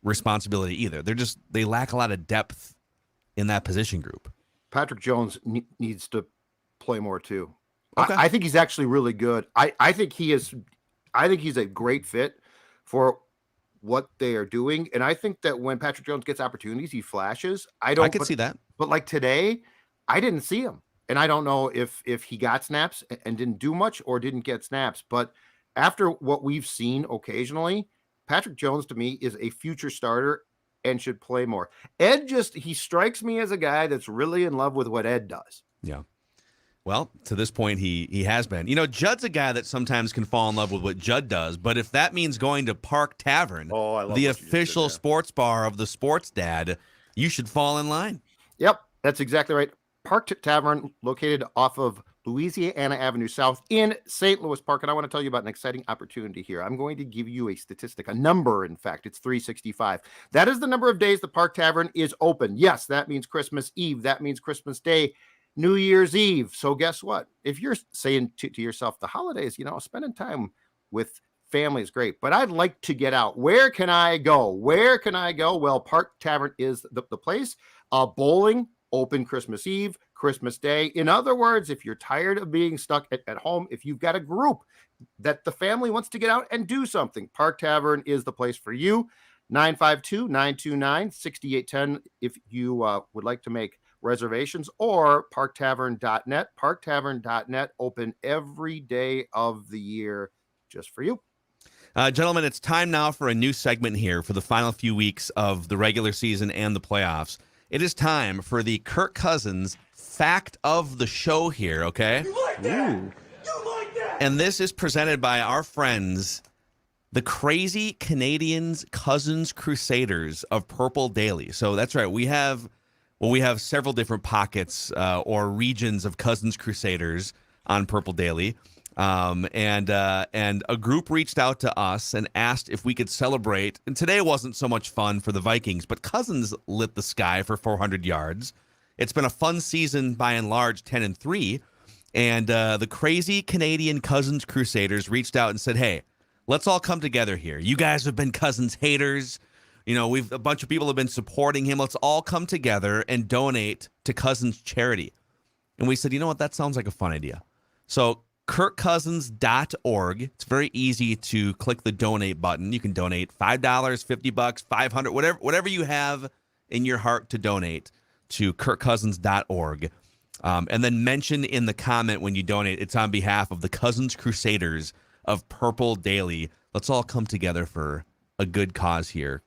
responsibility either. They lack a lot of depth in that position group. Patrick Jones needs to play more too. Okay. I think he's actually really good. I think he's a great fit for what they are doing. And I think that when Patrick Jones gets opportunities, he flashes. I could see that. But like today, I didn't see him. And I don't know if he got snaps and didn't do much or didn't get snaps. But after what we've seen occasionally, Patrick Jones to me is a future starter and should play more. Ed he strikes me as a guy that's really in love with what Ed does. Yeah. Well, to this point, he has been. You know, Judd's a guy that sometimes can fall in love with what Judd does, but if that means going to Park Tavern, the official sports bar of the Sports Dad, you should fall in line. Yep, that's exactly right. Park Tavern, located off of Louisiana Avenue South in St. Louis Park. And I want to tell you about an exciting opportunity here. I'm going to give you a statistic, a number, in fact. It's 365. That is the number of days the Park Tavern is open. Yes, that means Christmas Eve. That means Christmas Day, New Year's Eve. So guess what? If you're saying to yourself, the holidays, spending time with family is great, but I'd like to get out. Where can I go? Well, Park Tavern is the place. Bowling, open Christmas Eve, Christmas Day. In other words, if you're tired of being stuck at home, if you've got a group that the family wants to get out and do something, Park Tavern is the place for you. 952-929-6810 if you would like to make reservations, or parktavern.net. Parktavern.net, open every day of the year just for you. Gentlemen, it's time now for a new segment here for the final few weeks of the regular season and the playoffs. It is time for the Kirk Cousins fact of the show here, okay? You like that? You like that? And this is presented by our friends, the Crazy Canadians Cousins Crusaders of Purple Daily. So that's right. We have several different pockets or regions of Cousins Crusaders on Purple Daily. And a group reached out to us and asked if we could celebrate. And today wasn't so much fun for the Vikings, but Cousins lit the sky for 400 yards. It's been a fun season by and large, 10-3. And the Crazy Canadian Cousins Crusaders reached out and said, hey, let's all come together here. You guys have been Cousins haters. A bunch of people have been supporting him. Let's all come together and donate to Cousins charity. And we said, you know what? That sounds like a fun idea. So kirkcousins.org. It's very easy to click the donate button. You can donate $5, $50, $500, whatever you have in your heart to donate to kirkcousins.org. And then mention in the comment when you donate, it's on behalf of the Cousins Crusaders of Purple Daily. Let's all come together for a good cause here.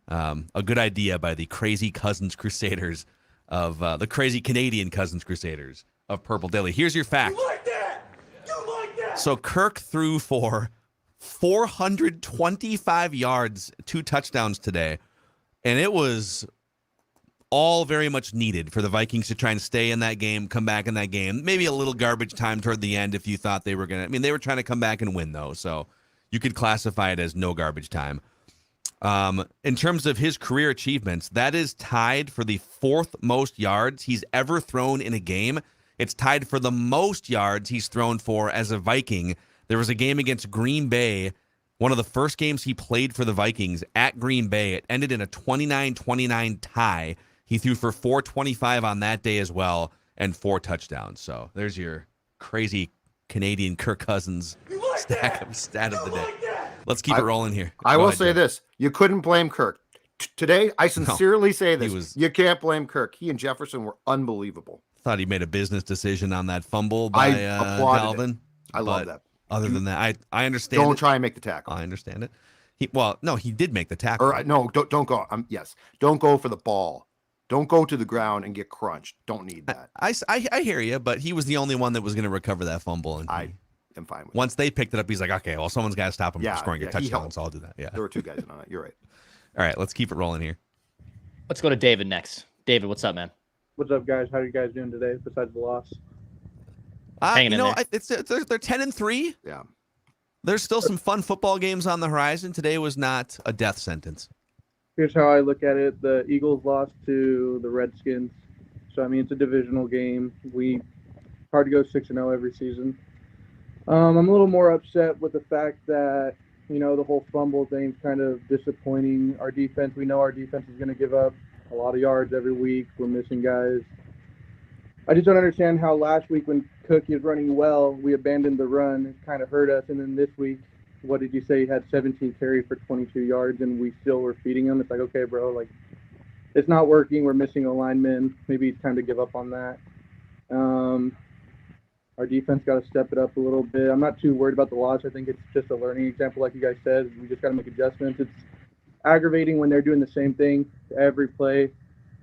A good idea by the Crazy Cousins Crusaders of the Crazy Canadian Cousins Crusaders of Purple Daily. Here's your fact. You like that? You like that? So Kirk threw for 425 yards, 2 touchdowns today, and it was all very much needed for the Vikings to try and stay in that game, come back in that game. Maybe a little garbage time toward the end if you thought they were going to. I mean, they were trying to come back and win, though, so you could classify it as no garbage time. In terms of his career achievements, that is tied for the 4th most yards he's ever thrown in a game. It's tied for the most yards he's thrown for as a Viking. There was a game against Green Bay, one of the first games he played for the Vikings at Green Bay. It ended in a 29-29 tie. He threw for 425 on that day as well and 4 touchdowns. So there's your Crazy Canadian Kirk Cousins stat of the day. Let's keep it rolling here. I will say this. You couldn't blame Kirk. Today, I sincerely say this. was- You can't blame Kirk. He and Jefferson were unbelievable. Thought he made a business decision on that fumble I by applauded Dalvin. it. I love that. Other than that, I understand. Don't try and make the tackle. I understand it. He did make the tackle. Or no, don't go. Yes, don't go for the ball. Don't go to the ground and get crunched. Don't need that. I hear you, but he was the only one that was going to recover that fumble. And I am fine with once they picked it up, he's like, okay, well, someone's got to stop him from scoring a he touchdown, helped. so I'll do that. Yeah. There were two guys in on it. You're right. All right, let's keep it rolling here. Let's go to David next. David, what's up, man? What's up, guys? How are you guys doing today besides the loss? Hanging in there. They're 10-3. Yeah. There's still some fun football games on the horizon. Today was not a death sentence. Here's how I look at it. The Eagles lost to the Redskins. So, I mean, it's a divisional game. Hard to go 6-0 every season. I'm a little more upset with the fact that, the whole fumble thing's kind of disappointing. Our defense, we know our defense is going to give up a lot of yards every week. We're missing guys. I just don't understand how last week when Cook is running well, we abandoned the run. It kind of hurt us. And then this week, what did you say? He had 17 carries for 22 yards, and we still were feeding him. It's like, okay, bro, it's not working. We're missing a lineman. Maybe it's time to give up on that. Our defense got to step it up a little bit. I'm not too worried about the loss. I think it's just a learning example, like you guys said. We just got to make adjustments. It's aggravating when they're doing the same thing every play,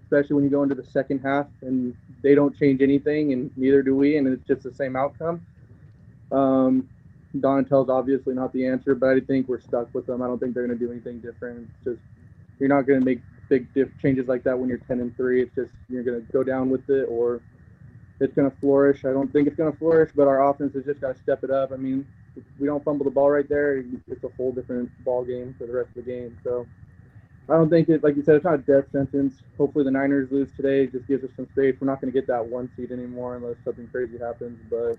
especially when you go into the second half and they don't change anything, and neither do we, and it's just the same outcome. Donatel's obviously not the answer, but I think we're stuck with them. I don't think they're going to do anything different. It's just you're not going to make big changes like that when you're 10-3. It's just you're going to go down with it, or it's going to flourish. I don't think it's going to flourish, but our offense has just got to step it up. I mean, if we don't fumble the ball right there, it's a whole different ball game for the rest of the game. So I don't think it, like you said, it's not a death sentence. Hopefully the Niners lose today. It just gives us some space. We're not going to get that 1 seed anymore unless something crazy happens. But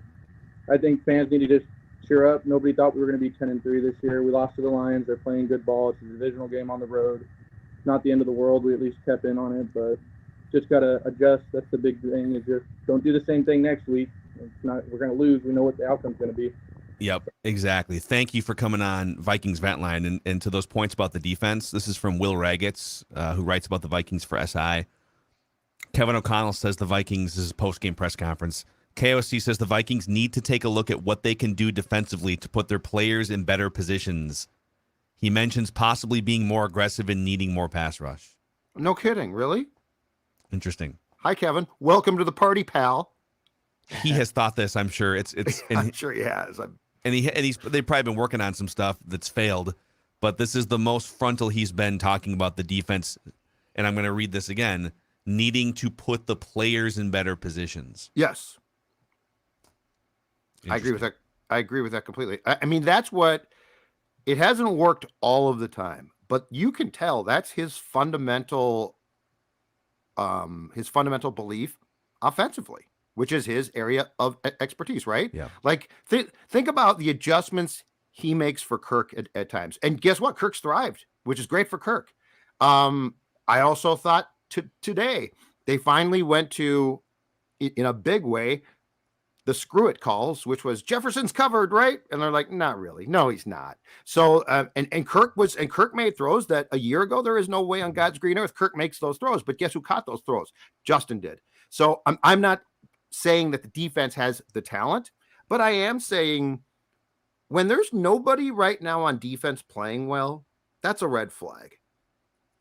I think fans need to just cheer up. Nobody thought we were going to be 10-3 this year. We lost to the Lions. They're playing good ball. It's a divisional game on the road. Not the end of the world. We at least kept in on it, but just got to adjust. That's the big thing, is just don't do the same thing next week. We're going to lose. We know what the outcome's going to be. Yep, exactly. Thank you for coming on Vikings Vent Line. And to those points about the defense, this is from Will Ragetz, who writes about the Vikings for SI. Kevin O'Connell says the Vikings, this is post-game press conference. KOC says the Vikings need to take a look at what they can do defensively to put their players in better positions. He mentions possibly being more aggressive and needing more pass rush. No kidding. Really? Interesting. Hi, Kevin. Welcome to the party, pal. He has thought this, I'm sure. It's. I'm sure he has. They've probably been working on some stuff that's failed, but this is the most frontal he's been talking about the defense. And I'm going to read this again: needing to put the players in better positions. Yes, I agree with that. I agree with that completely. I mean, that's what it hasn't worked all of the time, but you can tell that's his fundamental belief offensively, which is his area of expertise, right? Yeah. Like think about the adjustments he makes for Kirk at times. And guess what? Kirk's thrived, which is great for Kirk. I also thought today they finally went to, in a big way, the screw it calls, which was Jefferson's covered, right? And they're like, not really. No, he's not. So, and Kirk made throws that a year ago, there is no way on God's green earth Kirk makes those throws. But guess who caught those throws? Justin did. So I'm not saying that the defense has the talent, but I am saying when there's nobody right now on defense playing well, that's a red flag,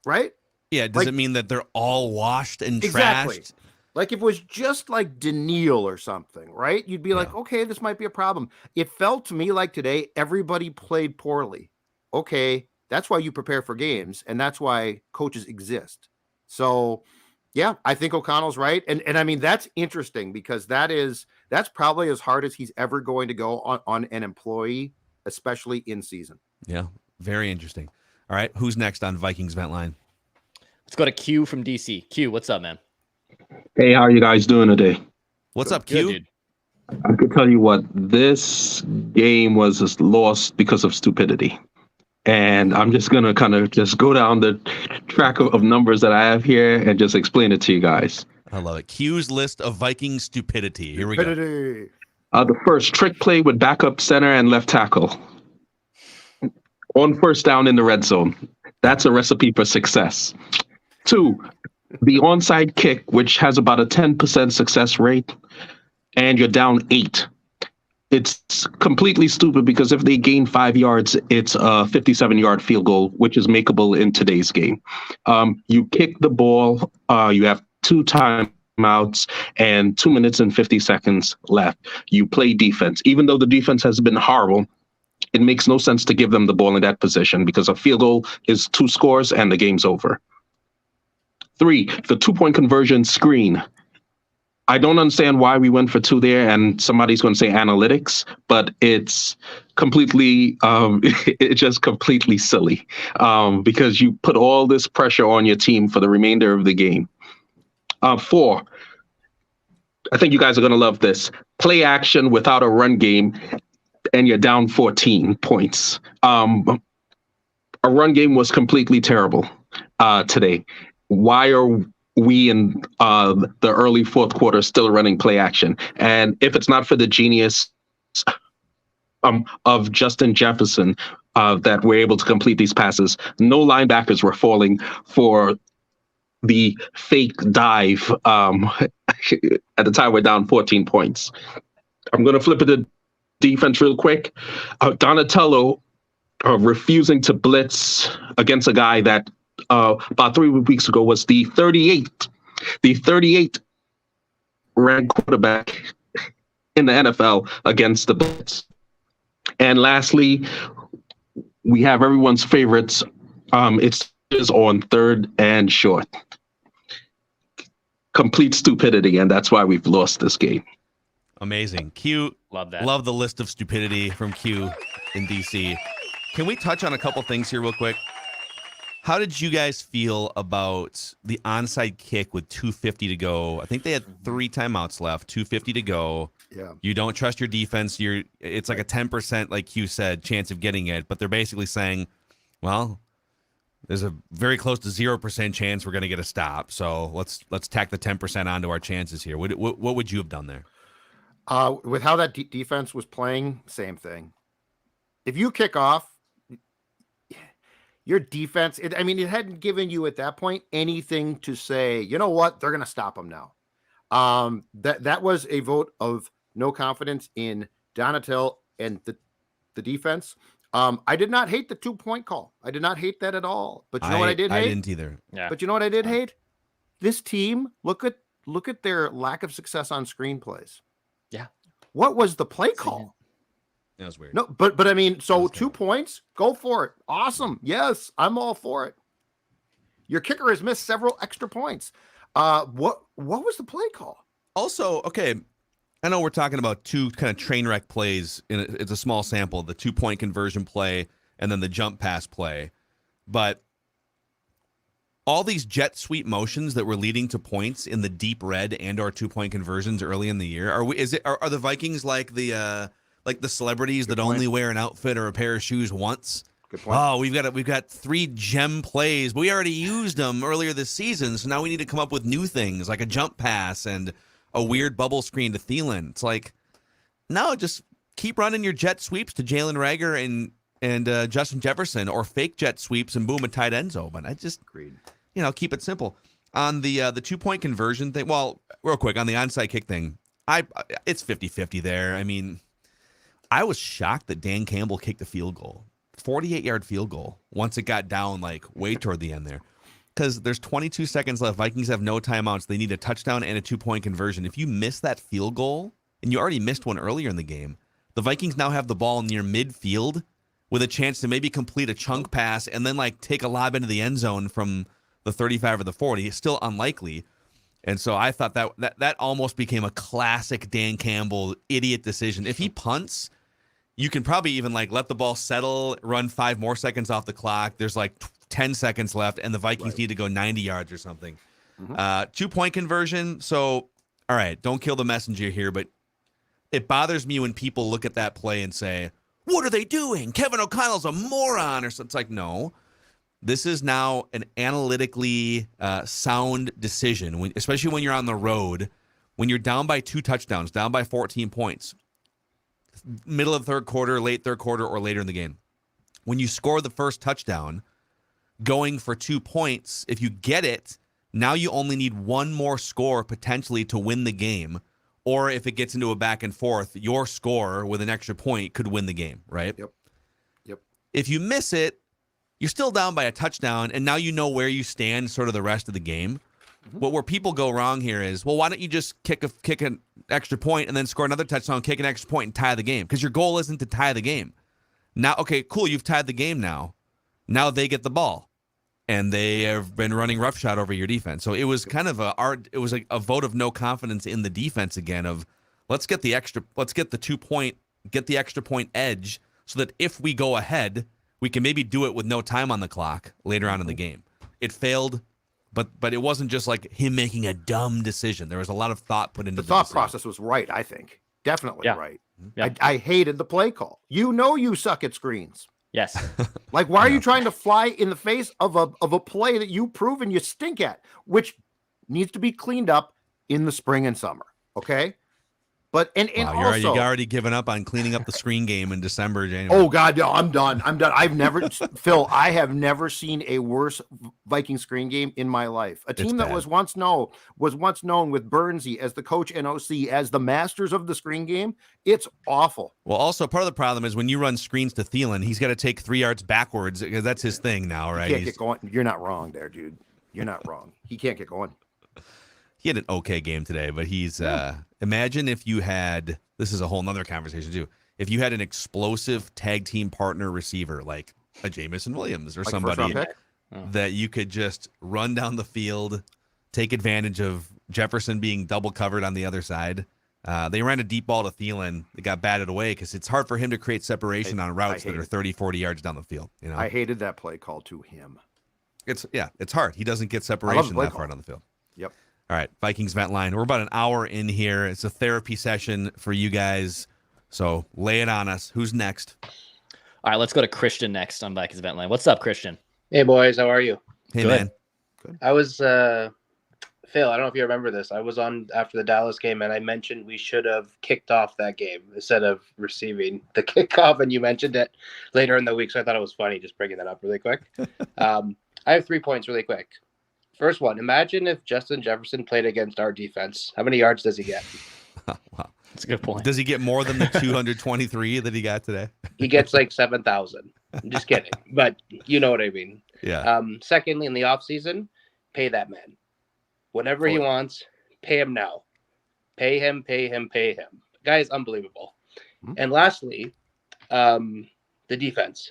right? Yeah. Does it mean that they're all washed and exactly. trashed? Like if it was just like Daniil or something, right? You'd be like, okay, this might be a problem. It felt to me like today, everybody played poorly. Okay, that's why you prepare for games, and that's why coaches exist. So, yeah, I think O'Connell's right. And I mean, that's interesting because that's probably as hard as he's ever going to go on an employee, especially in season. Yeah, very interesting. All right, who's next on Vikings Vent Line? Let's go to Q from DC. Q, what's up, man? Hey, how are you guys doing today? What's up, Q? Good, dude. I can tell you what, this game was just lost because of stupidity. And I'm just going to kind of just go down the track of numbers that I have here and just explain it to you guys. I love it. Q's list of Viking stupidity. Here we go. The first trick play with backup center and left tackle on first down in the red zone. That's a recipe for success. 2, the onside kick, which has about a 10% success rate, and you're down 8. It's completely stupid because if they gain 5 yards, it's a 57-yard field goal, which is makeable in today's game. You kick the ball, you have 2 timeouts and 2 minutes and 50 seconds left. You play defense. Even though the defense has been horrible, it makes no sense to give them the ball in that position because a field goal is 2 scores and the game's over. 3, the 2-point conversion screen. I don't understand why we went for 2 there, and somebody's going to say analytics, but it's completely, it's just completely silly because you put all this pressure on your team for the remainder of the game. 4, I think you guys are going to love this. Play action without a run game, and you're down 14 points. A run game was completely terrible today. Why are we in the early fourth quarter still running play action? And if it's not for the genius of Justin Jefferson that we're able to complete these passes, no linebackers were falling for the fake dive. At the time, we're down 14 points. I'm going to flip it to defense real quick. Donatello refusing to blitz against a guy that about 3 weeks ago was the 38th ranked quarterback in the NFL against the blitz. And lastly, we have everyone's favorites. It's on 3rd and short. Complete stupidity, and that's why we've lost this game. Amazing. Q, love that. Love the list of stupidity from Q in DC. Can we touch on a couple things here real quick? How did you guys feel about the onside kick with 2:50 to go? I think they had 3 timeouts left, 2:50 to go. Yeah. You don't trust your defense. It's like a 10%, like Q said, chance of getting it, but they're basically saying, well, there's a very close to 0% chance we're going to get a stop. So let's tack the 10% onto our chances here. What would you have done there? With how that defense was playing, same thing. If you kick off, your defense, it hadn't given you at that point anything to say, you know what, they're going to stop them now. That was a vote of no confidence in Donatel and the defense. I did not hate the 2-point call. I did not hate that at all. But you know what I did hate? I didn't either. Yeah. But you know what I did hate? This team, look at their lack of success on screenplays. Yeah. What was the play call? That was weird. No, but I mean, so 2 points, go for it. Awesome. Yes, I'm all for it. Your kicker has missed several extra points. What was the play call? Also, okay, I know we're talking about 2 kind of train wreck plays. It's a small sample, the 2-point conversion play and then the jump pass play. But all these jet sweep motions that were leading to points in the deep red and or 2-point conversions early in the year, are the Vikings like the celebrities that only wear an outfit or a pair of shoes once? Good point. Oh, we've got 3 gem plays, but we already used them earlier this season, so now we need to come up with new things like a jump pass and a weird bubble screen to Thielen. It's like, no, just keep running your jet sweeps to Jalen Reagor and Justin Jefferson, or fake jet sweeps and boom, a tight end open. I just, keep it simple. On the 2-point conversion thing, well, real quick, on the onside kick thing, it's 50-50 there. I mean, I was shocked that Dan Campbell kicked a field goal, 48-yard field goal, once it got down like way toward the end there. Because there's 22 seconds left. Vikings have no timeouts. They need a touchdown and a 2-point conversion. If you miss that field goal, and you already missed one earlier in the game, the Vikings now have the ball near midfield with a chance to maybe complete a chunk pass and then like take a lob into the end zone from the 35 or the 40. It's still unlikely. And so I thought that almost became a classic Dan Campbell idiot decision. If he punts, you can probably even like let the ball settle, run 5 more seconds off the clock. There's like 10 seconds left, and the Vikings need to go 90 yards or something. 2-point conversion. So, all right, don't kill the messenger here, but it bothers me when people look at that play and say, what are they doing? Kevin O'Connell's a moron or something. It's like, no. This is now an analytically sound decision, especially when you're on the road, when you're down by 2 touchdowns, down by 14 points. Middle of the third quarter, late third quarter, or later in the game. When you score the first touchdown, going for 2 points. If you get it, now you only need one more score potentially to win the game. Or if it gets into a back and forth, your score with an extra point could win the game, right? Yep. If you miss it, you're still down by a touchdown, and now you know where you stand sort of the rest of the game. But where people go wrong here is, well, why don't you just kick an extra point and then score another touchdown, kick an extra point, and tie the game? Because your goal isn't to tie the game. Now, okay, cool, you've tied the game now. Now they get the ball, and they have been running roughshod over your defense. So it was kind of a vote of no confidence in the defense again. Of let's get the 2 point, get the extra point edge, so that if we go ahead, we can maybe do it with no time on the clock later on in the game. It failed. But it wasn't just like him making a dumb decision. There was a lot of thought put into the thought process was right, I think. Definitely right. Yeah. I hated the play call. You suck at screens. Yes. Like, why are you trying to fly in the face of a play that you proven you stink at, which needs to be cleaned up in the spring and summer, okay? But and wow, also, you're already given up on cleaning up the screen game in December, January. Oh God, no, I'm done. I've never, Phil, I have never seen a worse Viking screen game in my life. A team that was once known with Bernsey as the coach and OC as the masters of the screen game. It's awful. Well, also part of the problem is when you run screens to Thielen, he's got to take 3 yards backwards because that's his thing now, right? He can't get going. You're not wrong there, dude. You're not wrong. He can't get going. He had an okay game today, but he's imagine if you had, this is a whole nother conversation too, if you had an explosive tag team partner receiver like a Jamison Williams or like somebody that you could just run down the field, take advantage of Jefferson being double covered on the other side. They ran a deep ball to Thielen. It got batted away because it's hard for him to create separation on routes that are 30, 40 yards down the field. You know, I hated that play call to him. It's hard. He doesn't get separation that far down the field. Yep. All right, Vikings Vent Line. We're about an hour in here. It's a therapy session for you guys. So lay it on us. Who's next? All right, let's go to Christian next on Vikings Vent Line. What's up, Christian? Hey, boys. How are you? Hey, man. Good. I was, Phil, I don't know if you remember this. I was on after the Dallas game, and I mentioned we should have kicked off that game instead of receiving the kickoff, and you mentioned it later in the week, so I thought it was funny just bringing that up really quick. I have 3 points really quick. First one, imagine if Justin Jefferson played against our defense. How many yards does he get? Wow. That's a good point. Does he get more than the 223 that he got today? He gets like 7,000. I'm just kidding. But you know what I mean. Yeah. Secondly, in the offseason, pay that man. Whatever he wants, pay him now. Pay him. Guy is unbelievable. Mm-hmm. And lastly, the defense.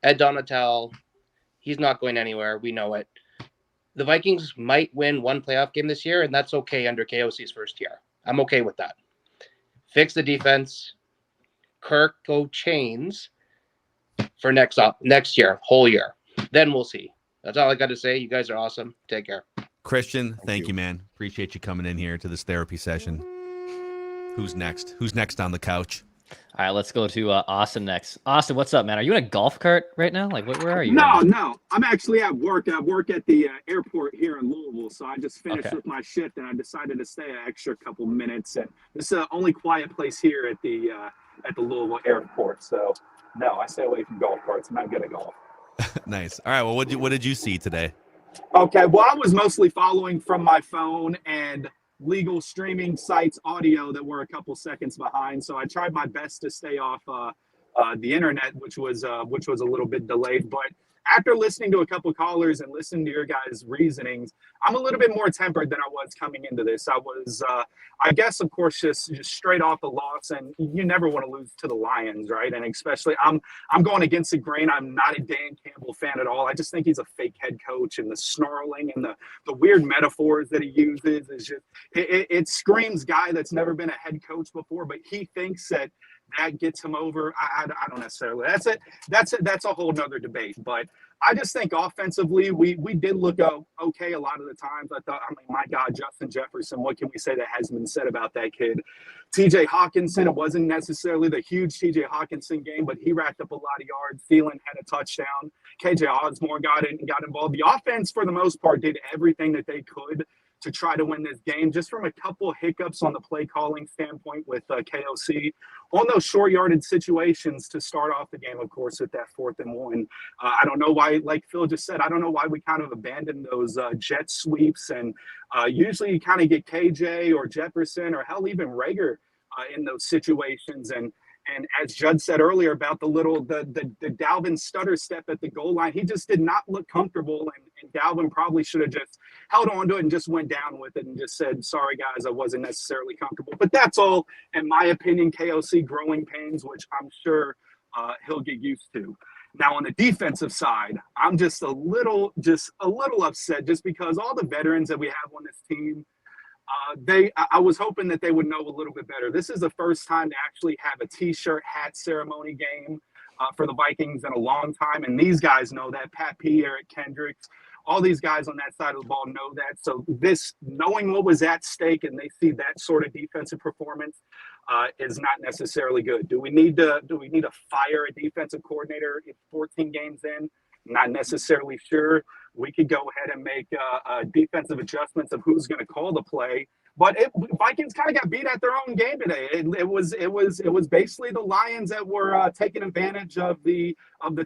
Ed Donatel, he's not going anywhere. We know it. The Vikings might win one playoff game this year, and that's okay under KOC's first year. I'm okay with that. Fix the defense. Kirk, go chains for next year, whole year. Then we'll see. That's all I got to say. You guys are awesome. Take care. Christian, thank you, man. Appreciate you coming in here to this therapy session. Who's next? Who's next on the couch? All right, let's go to Austin next. Austin, what's up, man? Are you in a golf cart right now? Like, where are you? No. I'm actually at work. I work at the airport here in Louisville, so I just finished with my shift, and I decided to stay an extra couple minutes. And this is the only quiet place here at the Louisville airport. So, no, I stay away from golf carts. I'm not good at golf. Nice. All right. Well, what did you see today? Okay. Well, I was mostly following from my phone and legal streaming sites audio that were a couple seconds behind, so I tried my best to stay off the internet, which was a little bit delayed. But after listening to a couple callers and listening to your guys' reasonings, I'm a little bit more tempered than I was coming into this. I was, I guess, of course, just straight off the loss, and you never want to lose to the Lions, right? And especially, I'm going against the grain. I'm not a Dan Campbell fan at all. I just think he's a fake head coach, and the snarling and the weird metaphors that he uses is just it screams guy that's never been a head coach before, but he thinks that gets him over. I don't necessarily. That's a whole nother debate. But I just think offensively, we did look okay a lot of the times. I thought, my God, Justin Jefferson, what can we say that hasn't been said about that kid? TJ Hawkinson, it wasn't necessarily the huge TJ Hawkinson game, but he racked up a lot of yards. Thielen had a touchdown. KJ Osborne got involved. The offense, for the most part, did everything that they could to try to win this game, just from a couple of hiccups on the play calling standpoint with KOC on those short yardage situations to start off the game, of course, with that 4th and 1. I don't know why, like Phil just said, I don't know why we kind of abandoned those jet sweeps, and usually you kind of get KJ or Jefferson or hell, even Rager in those situations. And as Judd said earlier about the Dalvin stutter step at the goal line, he just did not look comfortable. And Dalvin probably should have just held on to it and just went down with it and just said, sorry, guys, I wasn't necessarily comfortable. But that's all, in my opinion, KOC growing pains, which I'm sure he'll get used to. Now, on the defensive side, I'm just a little upset just because all the veterans that we have on this team, I was hoping that they would know a little bit better. This is the first time to actually have a T-shirt hat ceremony game for the Vikings in a long time, and these guys know that. Pat P, Eric Kendricks, all these guys on that side of the ball know that. So this, knowing what was at stake, and they see that sort of defensive performance, is not necessarily good. Do we need to fire a defensive coordinator 14 games in? Not necessarily sure. We could go ahead and make defensive adjustments of who's going to call the play. But Vikings kind of got beat at their own game today. It was basically the Lions that were taking advantage of the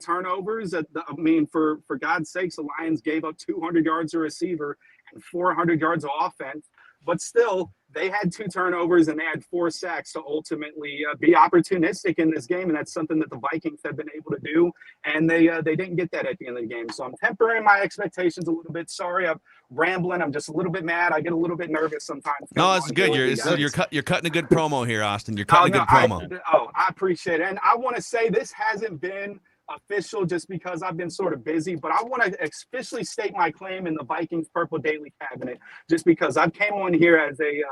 turnovers. I mean, for God's sakes, the Lions gave up 200 yards of receiver and 400 yards of offense. But still, they had 2 turnovers and they had 4 sacks to ultimately be opportunistic in this game, and that's something that the Vikings have been able to do. And they didn't get that at the end of the game. So I'm tempering my expectations a little bit. Sorry, I'm rambling. I'm just a little bit mad. I get a little bit nervous sometimes. No, it's good. You're cutting a good promo here, Austin. You're cutting a good promo. I appreciate it. And I want to say this hasn't been official just because I've been sort of busy, but I want to officially state my claim in the Vikings Purple Daily Cabinet just because I've came on here as a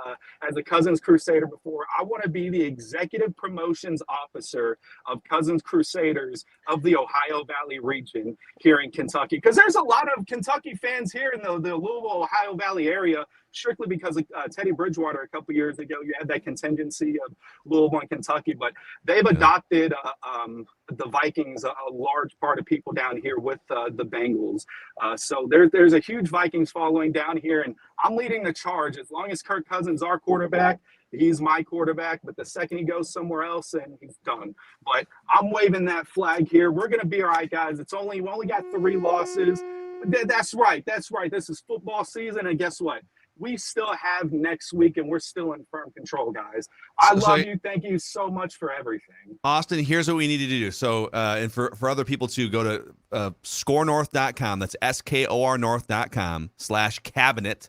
Cousins Crusader before. I want to be the executive promotions officer of Cousins Crusaders of the Ohio Valley region here in Kentucky, because there's a lot of Kentucky fans here in the Louisville, Ohio Valley area, strictly because of Teddy Bridgewater a couple years ago. You had that contingency of Louisville and Kentucky, but they've adopted the Vikings, a large part of people down here with the Bengals. So there's a huge Vikings following down here, and I'm leading the charge. As long as Kirk Cousins, our quarterback, he's my quarterback, but the second he goes somewhere else, and he's done. But I'm waving that flag here. We're going to be all right, guys. We only got 3 losses. That's right. This is football season, and guess what? We still have next week, and we're still in firm control, guys. I love you. Thank you so much for everything. Austin, here's what we need to do. So, and for other people too, go to scorenorth.com. That's skornorth.com/cabinet.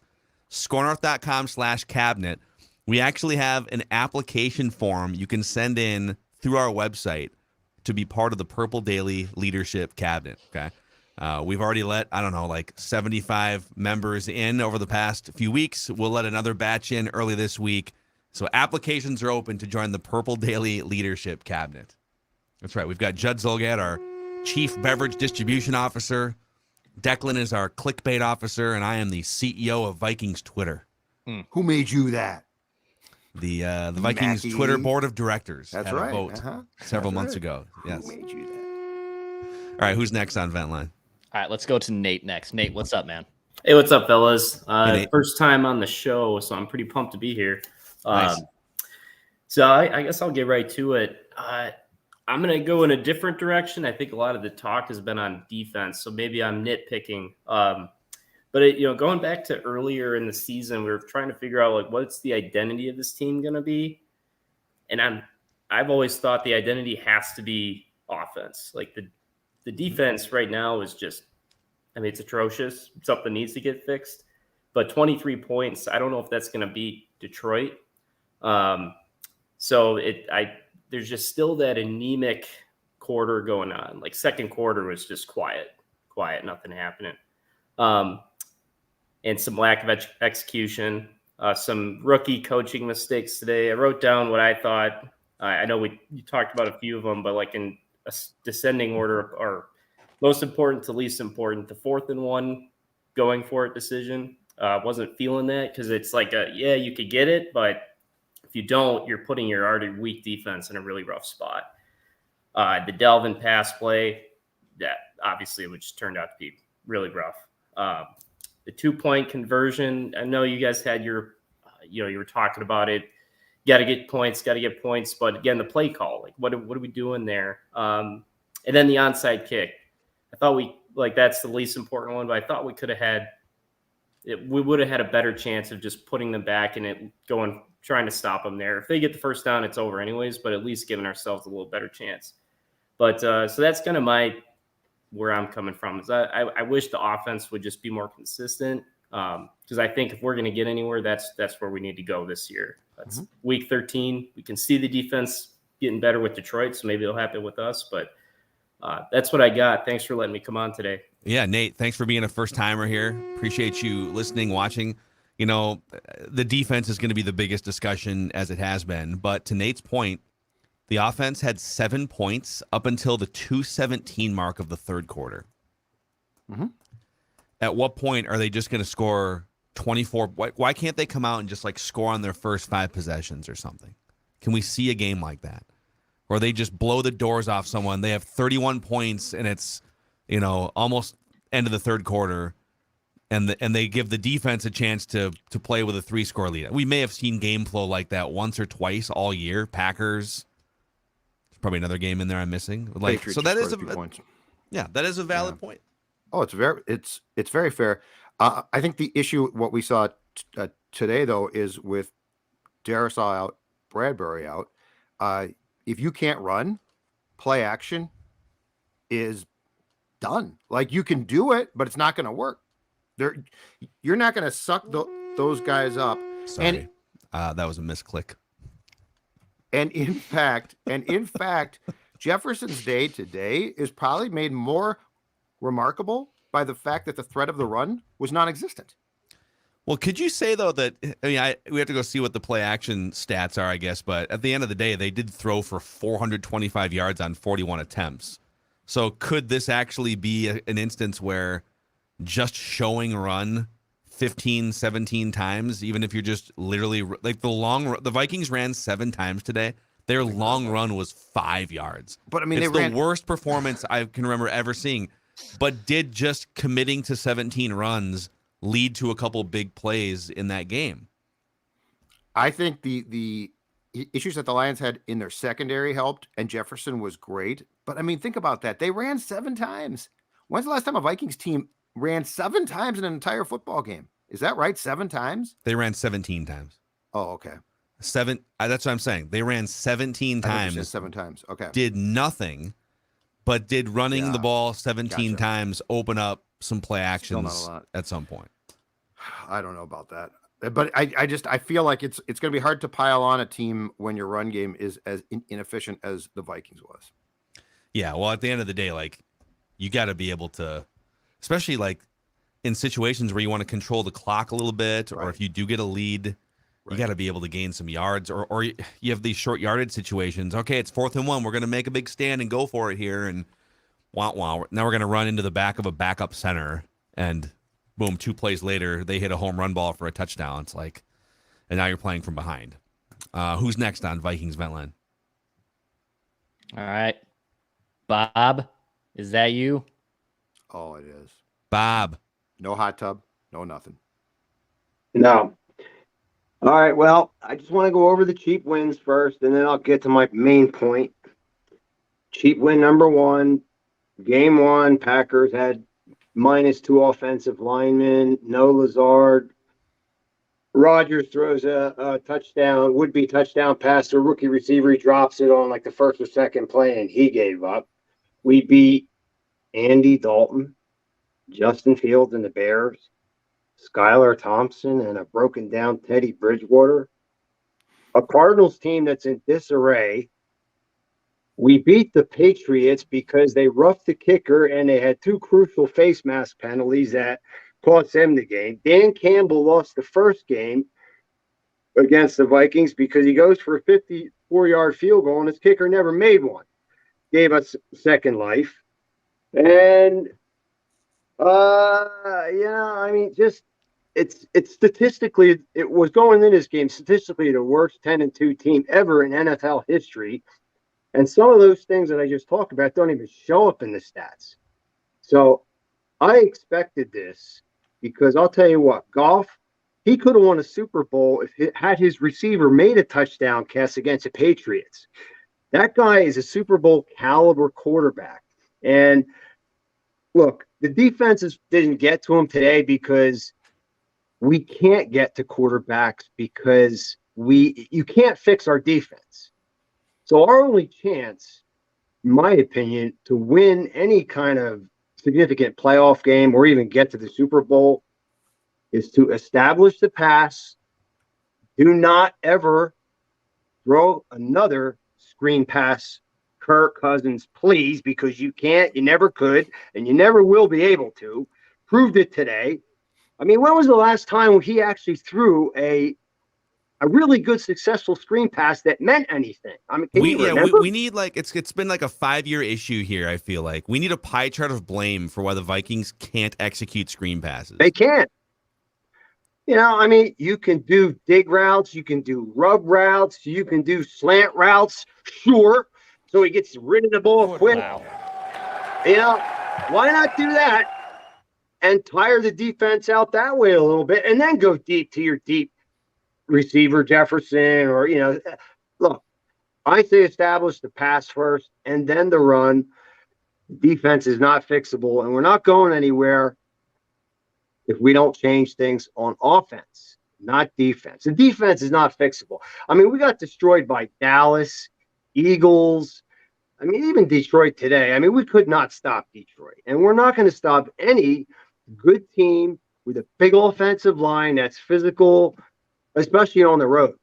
Scorenorth.com/cabinet. We actually have an application form you can send in through our website to be part of the Purple Daily Leadership Cabinet. Okay. We've already let, 75 members in over the past few weeks. We'll let another batch in early this week. So applications are open to join the Purple Daily Leadership Cabinet. That's right. We've got Judd Zolgad, our Chief Beverage Distribution Officer. Declan is our Clickbait Officer, and I am the CEO of Vikings Twitter. Who made you that? The Vikings Mackie. Twitter Board of Directors That's had right. a vote several months ago. Yes. Who made you that? All right, who's next on Vent Line? All right, let's go to Nate next. Nate, what's up, man? Hey, what's up, fellas? Hey, first time on the show, so I'm pretty pumped to be here. Nice. So I guess I'll get right to it. I'm going to go in a different direction. I think a lot of the talk has been on defense, so maybe I'm nitpicking. But going back to earlier in the season, we were trying to figure out what's the identity of this team going to be, and I've always thought the identity has to be offense. Like the defense right now is just, it's atrocious. Something needs to get fixed. But 23 points, I don't know if that's going to beat Detroit. So there's just still that anemic quarter going on. Like second quarter was just quiet, nothing happening. And some lack of execution, some rookie coaching mistakes today. I wrote down what I thought. I know you talked about a few of them, but in a descending order, or most important to least important, the 4th and 1 going for it decision. Wasn't feeling that because it's you could get it, but if you don't, you're putting your already weak defense in a really rough spot. The Dalvin pass play, that obviously which turned out to be really rough. The 2-point conversion. I know you guys had your, you were talking about it. Got to get points. But again, the play call, like what are we doing there? And then the onside kick. I thought that's the least important one, but I thought we could have had it. We would have had a better chance of just putting them back and it trying to stop them there. If they get the first down, it's over anyways, but at least giving ourselves a little better chance. But so that's kind of where I'm coming from is I wish the offense would just be more consistent. Because I think if we're going to get anywhere, that's where we need to go this year. That's week 13. We can see the defense getting better with Detroit, so maybe it'll happen with us. But that's what I got. Thanks for letting me come on today. Yeah, Nate, thanks for being a first-timer here. Appreciate you listening, watching. The defense is going to be the biggest discussion as it has been. But to Nate's point, the offense had 7 points up until the 2:17 mark of the third quarter. Mm-hmm. At what point are they just going to score 24? Why can't they come out and just score on their first 5 possessions or something? Can we see a game like that? Or they just blow the doors off someone. They have 31 points and it's, almost end of the third quarter. And they give the defense a chance to play with a 3-score lead. We may have seen game flow like that once or twice all year. Packers. There's probably another game in there I'm missing. Patriots So that is points. Yeah, that is a valid point. Oh, it's very fair. I think the issue, what we saw today, though, is with Darisaw out, Bradbury out. If you can't run, play action is done. You can do it, but it's not going to work. You're not going to suck those guys up. Sorry, that was a misclick. And in fact, Jefferson's day today is probably made more remarkable by the fact that the threat of the run was non-existent. Well, could you say, though, that we have to go see what the play action stats are, I guess, but at the end of the day, they did throw for 425 yards on 41 attempts. So could this actually be an instance where just showing run 15, 17 times, even if you're just literally the Vikings ran 7 times today. Their long run was 5 yards. But I mean, it's the worst performance I can remember ever seeing. But did just committing to 17 runs lead to a couple big plays in that game? I think the issues that the Lions had in their secondary helped, and Jefferson was great. But I mean, think about that. They ran 7 times. When's the last time a Vikings team ran 7 times in an entire football game? Is that right? 7 times? They ran 17 times. Oh, okay. 7. That's what I'm saying. They ran 17 times. 7 times. Okay. Did nothing, but did running the ball 17 times open up some play actions at some point? I don't know about that. But I feel like it's going to be hard to pile on a team when your run game is as inefficient as the Vikings was. Yeah, well, at the end of the day, you got to be able to, especially in situations where you want to control the clock a little bit, or if you do get a lead, you got to be able to gain some yards, or you have these short yardage situations. Okay, it's 4th and 1. We're going to make a big stand and go for it here, and wow, now we're going to run into the back of a backup center, and boom, 2 plays later, they hit a home run ball for a touchdown. It's and now you're playing from behind. Who's next on Vikings Ventline? All right. Bob, is that you? Oh, it is. Bob. No hot tub, no nothing. No. All right, well, I just want to go over the cheap wins first, and then I'll get to my main point. Cheap win number 1, game 1, Packers had -2 offensive linemen, no Lazard. Rodgers throws a touchdown, would-be touchdown pass to a rookie receiver. He drops it on the first or second play, and he gave up. We beat Andy Dalton, Justin Fields and the Bears, Skylar Thompson and a broken-down Teddy Bridgewater. A Cardinals team that's in disarray. We beat the Patriots because they roughed the kicker and they had 2 crucial face mask penalties that cost them the game. Dan Campbell lost the first game against the Vikings because he goes for a 54-yard field goal and his kicker never made one. Gave us second life. And, it's statistically, it was going in this game, statistically the worst 10-2 team ever in NFL history. And some of those things that I just talked about don't even show up in the stats. So I expected this. because I'll tell you what, Goff, he could have won a Super Bowl if he had his receiver made a touchdown catch against the Patriots. That guy is a Super Bowl caliber quarterback. And look, the defenses didn't get to him today because we can't get to quarterbacks because you can't fix our defense. So our only chance, in my opinion, to win any kind of significant playoff game or even get to the Super Bowl is to establish the pass. Do not ever throw another screen pass, Kirk Cousins, please, because you can't, you never could, and you never will be able to. Proved it today. I mean, when was the last time he actually threw a really good, successful screen pass that meant anything? I mean, can you remember? We need, like, it's been like a 5-year issue here, I feel like. We need a pie chart of blame for why the Vikings can't execute screen passes. They can't. You know, I mean, you can do dig routes, you can do rub routes, you can do slant routes, sure. So he gets rid of the ball quick. Wow. You know, why not do that and tire the defense out that way a little bit and then go deep to your deep receiver, Jefferson, or, you know, look, I say establish the pass first and then the run. Defense is not fixable, and we're not going anywhere if we don't change things on offense, not defense. The defense is not fixable. I mean, we got destroyed by Dallas, Eagles. I mean, even Detroit today. I mean, we could not stop Detroit, and we're not going to stop any good team with a big offensive line that's physical, especially on the road.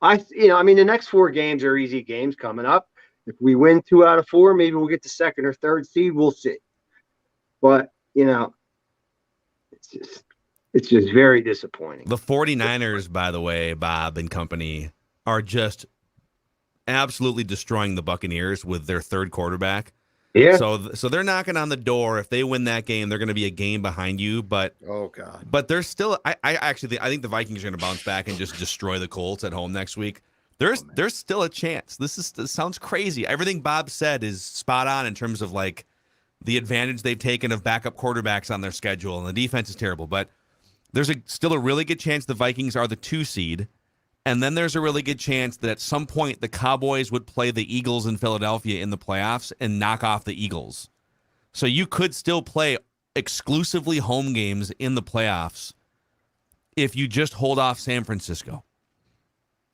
I mean, the next 4 games are easy games coming up. If we win 2 out of 4, maybe we'll get the 2nd or 3rd seed. We'll see. But, you know, it's just very disappointing. The 49ers, by the way, Bob and company, are just absolutely destroying the Buccaneers with their 3rd quarterback. Yeah. So they're knocking on the door. If they win that game, they're going to be a game behind you. But oh god. But there's still. I actually think the Vikings are going to bounce back and just destroy the Colts at home next week. There's still a chance. This sounds crazy. Everything Bob said is spot on in terms of like the advantage they've taken of backup quarterbacks on their schedule, and the defense is terrible. But there's still a really good chance the Vikings are the 2 seed. And then there's a really good chance that at some point the Cowboys would play the Eagles in Philadelphia in the playoffs and knock off the Eagles. So you could still play exclusively home games in the playoffs if you just hold off San Francisco.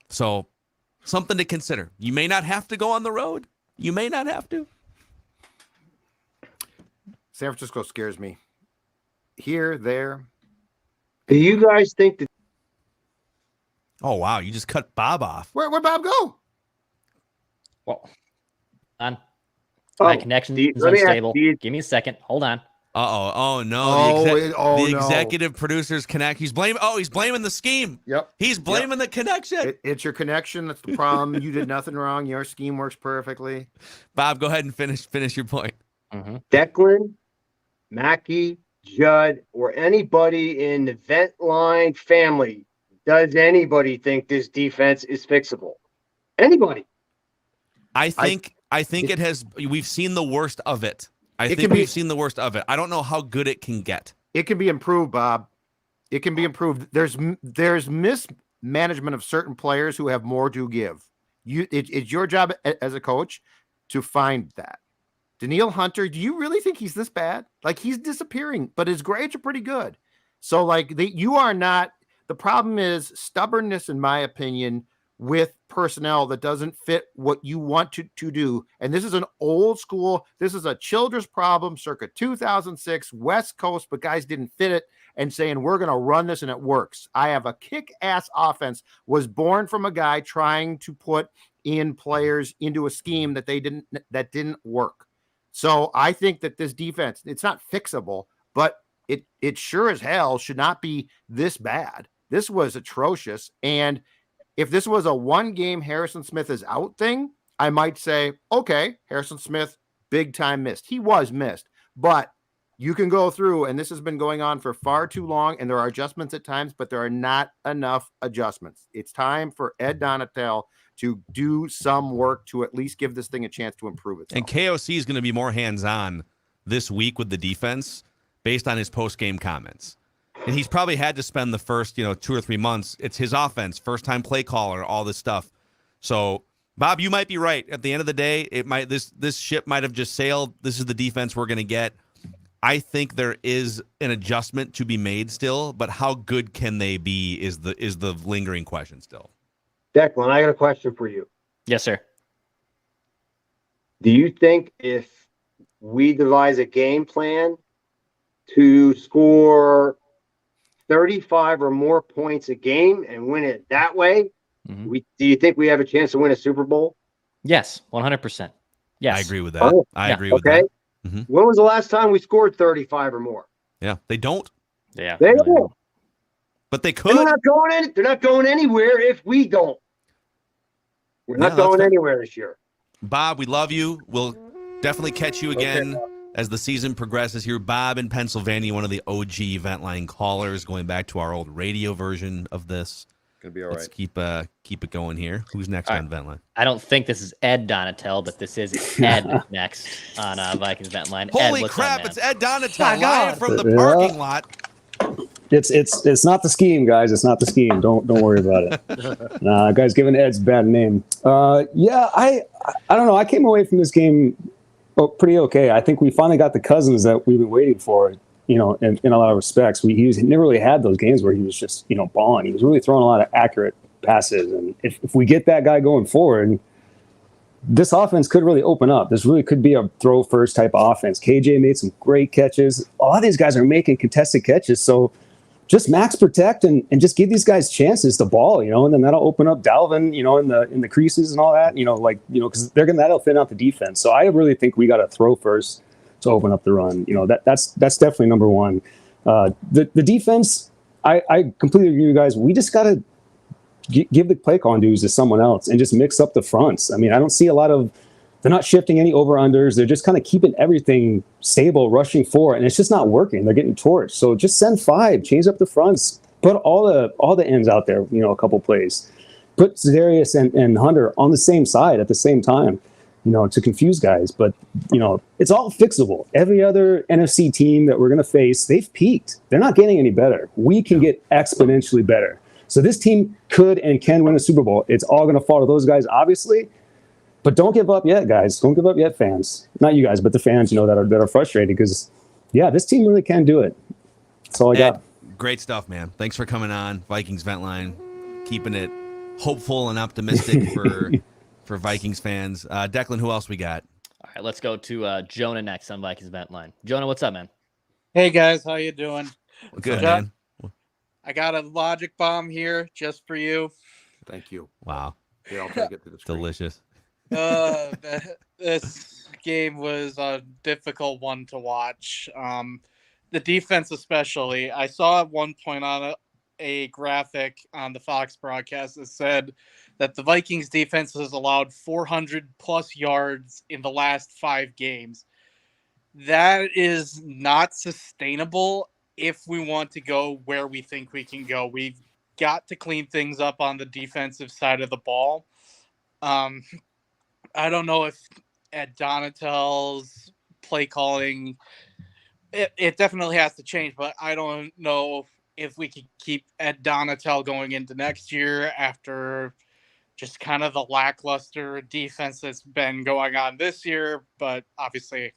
So something to consider. You may not have to go on the road. You may not have to. San Francisco scares me. Here, there. Do you guys think that? Oh, wow. You just cut Bob off. Where'd Bob go? Well, my connection is unstable. Give me a second. Hold on. Oh no. The executive producers connect. He's blaming the scheme. Yep. He's blaming the connection. It's your connection. That's the problem. You did nothing wrong. Your scheme works perfectly. Bob, go ahead and finish your point. Mm-hmm. Declan, Mackey, Judd, or anybody in the vent line family, does anybody think this defense is fixable? Anybody? I think it has. We've seen the worst of it. We've seen the worst of it. I don't know how good it can get. It can be improved, Bob. It can be improved. There's mismanagement of certain players who have more to give. It's your job as a coach to find that. Daniil Hunter, do you really think he's this bad? Like, he's disappearing, but his grades are pretty good. So, like, you are not. The problem is stubbornness, in my opinion, with personnel that doesn't fit what you want to do. And this is an old school. This is a Childress problem circa 2006 West Coast, but guys didn't fit it and saying, we're going to run this and it works. I have a kick-ass offense was born from a guy trying to put in players into a scheme that didn't work. So I think that this defense, it's not fixable, but it sure as hell should not be this bad. This was atrocious. And if this was a one-game Harrison Smith is out thing, I might say, okay, Harrison Smith, big time missed. He was missed. But you can go through, and this has been going on for far too long, and there are adjustments at times, but there are not enough adjustments. It's time for Ed Donatel to do some work to at least give this thing a chance to improve itself. And KOC is going to be more hands-on this week with the defense based on his post-game comments. And he's probably had to spend the first, 2 or 3 months. It's his offense, first time play caller, all this stuff. So, Bob, you might be right. At the end of the day, this ship might have just sailed. This is the defense we're going to get. I think there is an adjustment to be made still, but how good can they be is the lingering question still. Declan, I got a question for you. Yes, sir. Do you think if we devise a game plan to score 35 or more points a game and win it that way, do you think we have a chance to win a Super Bowl? Yes, 100%. Yes. I agree with that. I agree with okay. that. Mm-hmm. When was the last time we scored 35 or more? Yeah, they don't. Yeah, they don't. But they could. They're not going anywhere if we don't. We're not going anywhere this year. Bob, we love you. We'll definitely catch you again as the season progresses here. Bob in Pennsylvania, one of the OG Event Line callers, going back to our old radio version of this. Gonna be all right. Let's keep it going here. Who's next on Vent Line? I don't think this is Ed Donatel, but this is Ed next on Vikings Vent Line. Holy Ed, crap! up, It's Ed Donatel live from the parking lot. It's not the scheme, guys. It's not the scheme. Don't worry about it. Nah, guys, giving Ed's a bad name. I don't know. I came away from this game pretty okay. I think we finally got the Cousins that we've been waiting for. In a lot of respects, he never really had those games where he was just balling. He was really throwing a lot of accurate passes, and if we get that guy going forward, this offense could really open up. This really could be a throw first type of offense. KJ made some great catches. A lot of these guys are making contested catches, so just max protect and just give these guys chances to ball, and then that'll open up Dalvin, in the creases and all that, because that'll thin out the defense. So I really think we got to throw first to open up the run. That's definitely number one. The defense, I completely agree with you guys. We just got to give the play calling duties to someone else and just mix up the fronts. I mean, I don't see a lot of, they're not shifting any over-unders. They're just kind of keeping everything stable, rushing forward, and it's just not working. They're getting torched. So just send 5, change up the fronts, put all the ends out there, a couple plays. Put Zedarius and Hunter on the same side at the same time, to confuse guys. But, it's all fixable. Every other NFC team that we're going to face, they've peaked. They're not getting any better. We can get exponentially better. So this team could and can win a Super Bowl. It's all going to fall to those guys, obviously. But don't give up yet, guys. Don't give up yet, fans. Not you guys, but the fans, that are frustrated because, this team really can do it. That's all I got. Great stuff, man. Thanks for coming on Vikings Vent Line, keeping it hopeful and optimistic for Vikings fans. Declan, who else we got? All right, let's go to Jonah next on Vikings Vent Line. Jonah, what's up, man? Hey guys, how you doing? Good, man. I got a logic bomb here just for you. Thank you. Wow. Here, I'll take it to the screen. Delicious. This game was a difficult one to watch. The defense especially. I saw at one point on a graphic on the Fox broadcast that said that the Vikings defense has allowed 400 plus yards in the last 5 games. That is not sustainable if we want to go where we think we can go. We've got to clean things up on the defensive side of the ball. I don't know if at Donatel's play calling, it definitely has to change, but I don't know if we could keep Ed Donatel going into next year after just kind of the lackluster defense that's been going on this year. But obviously,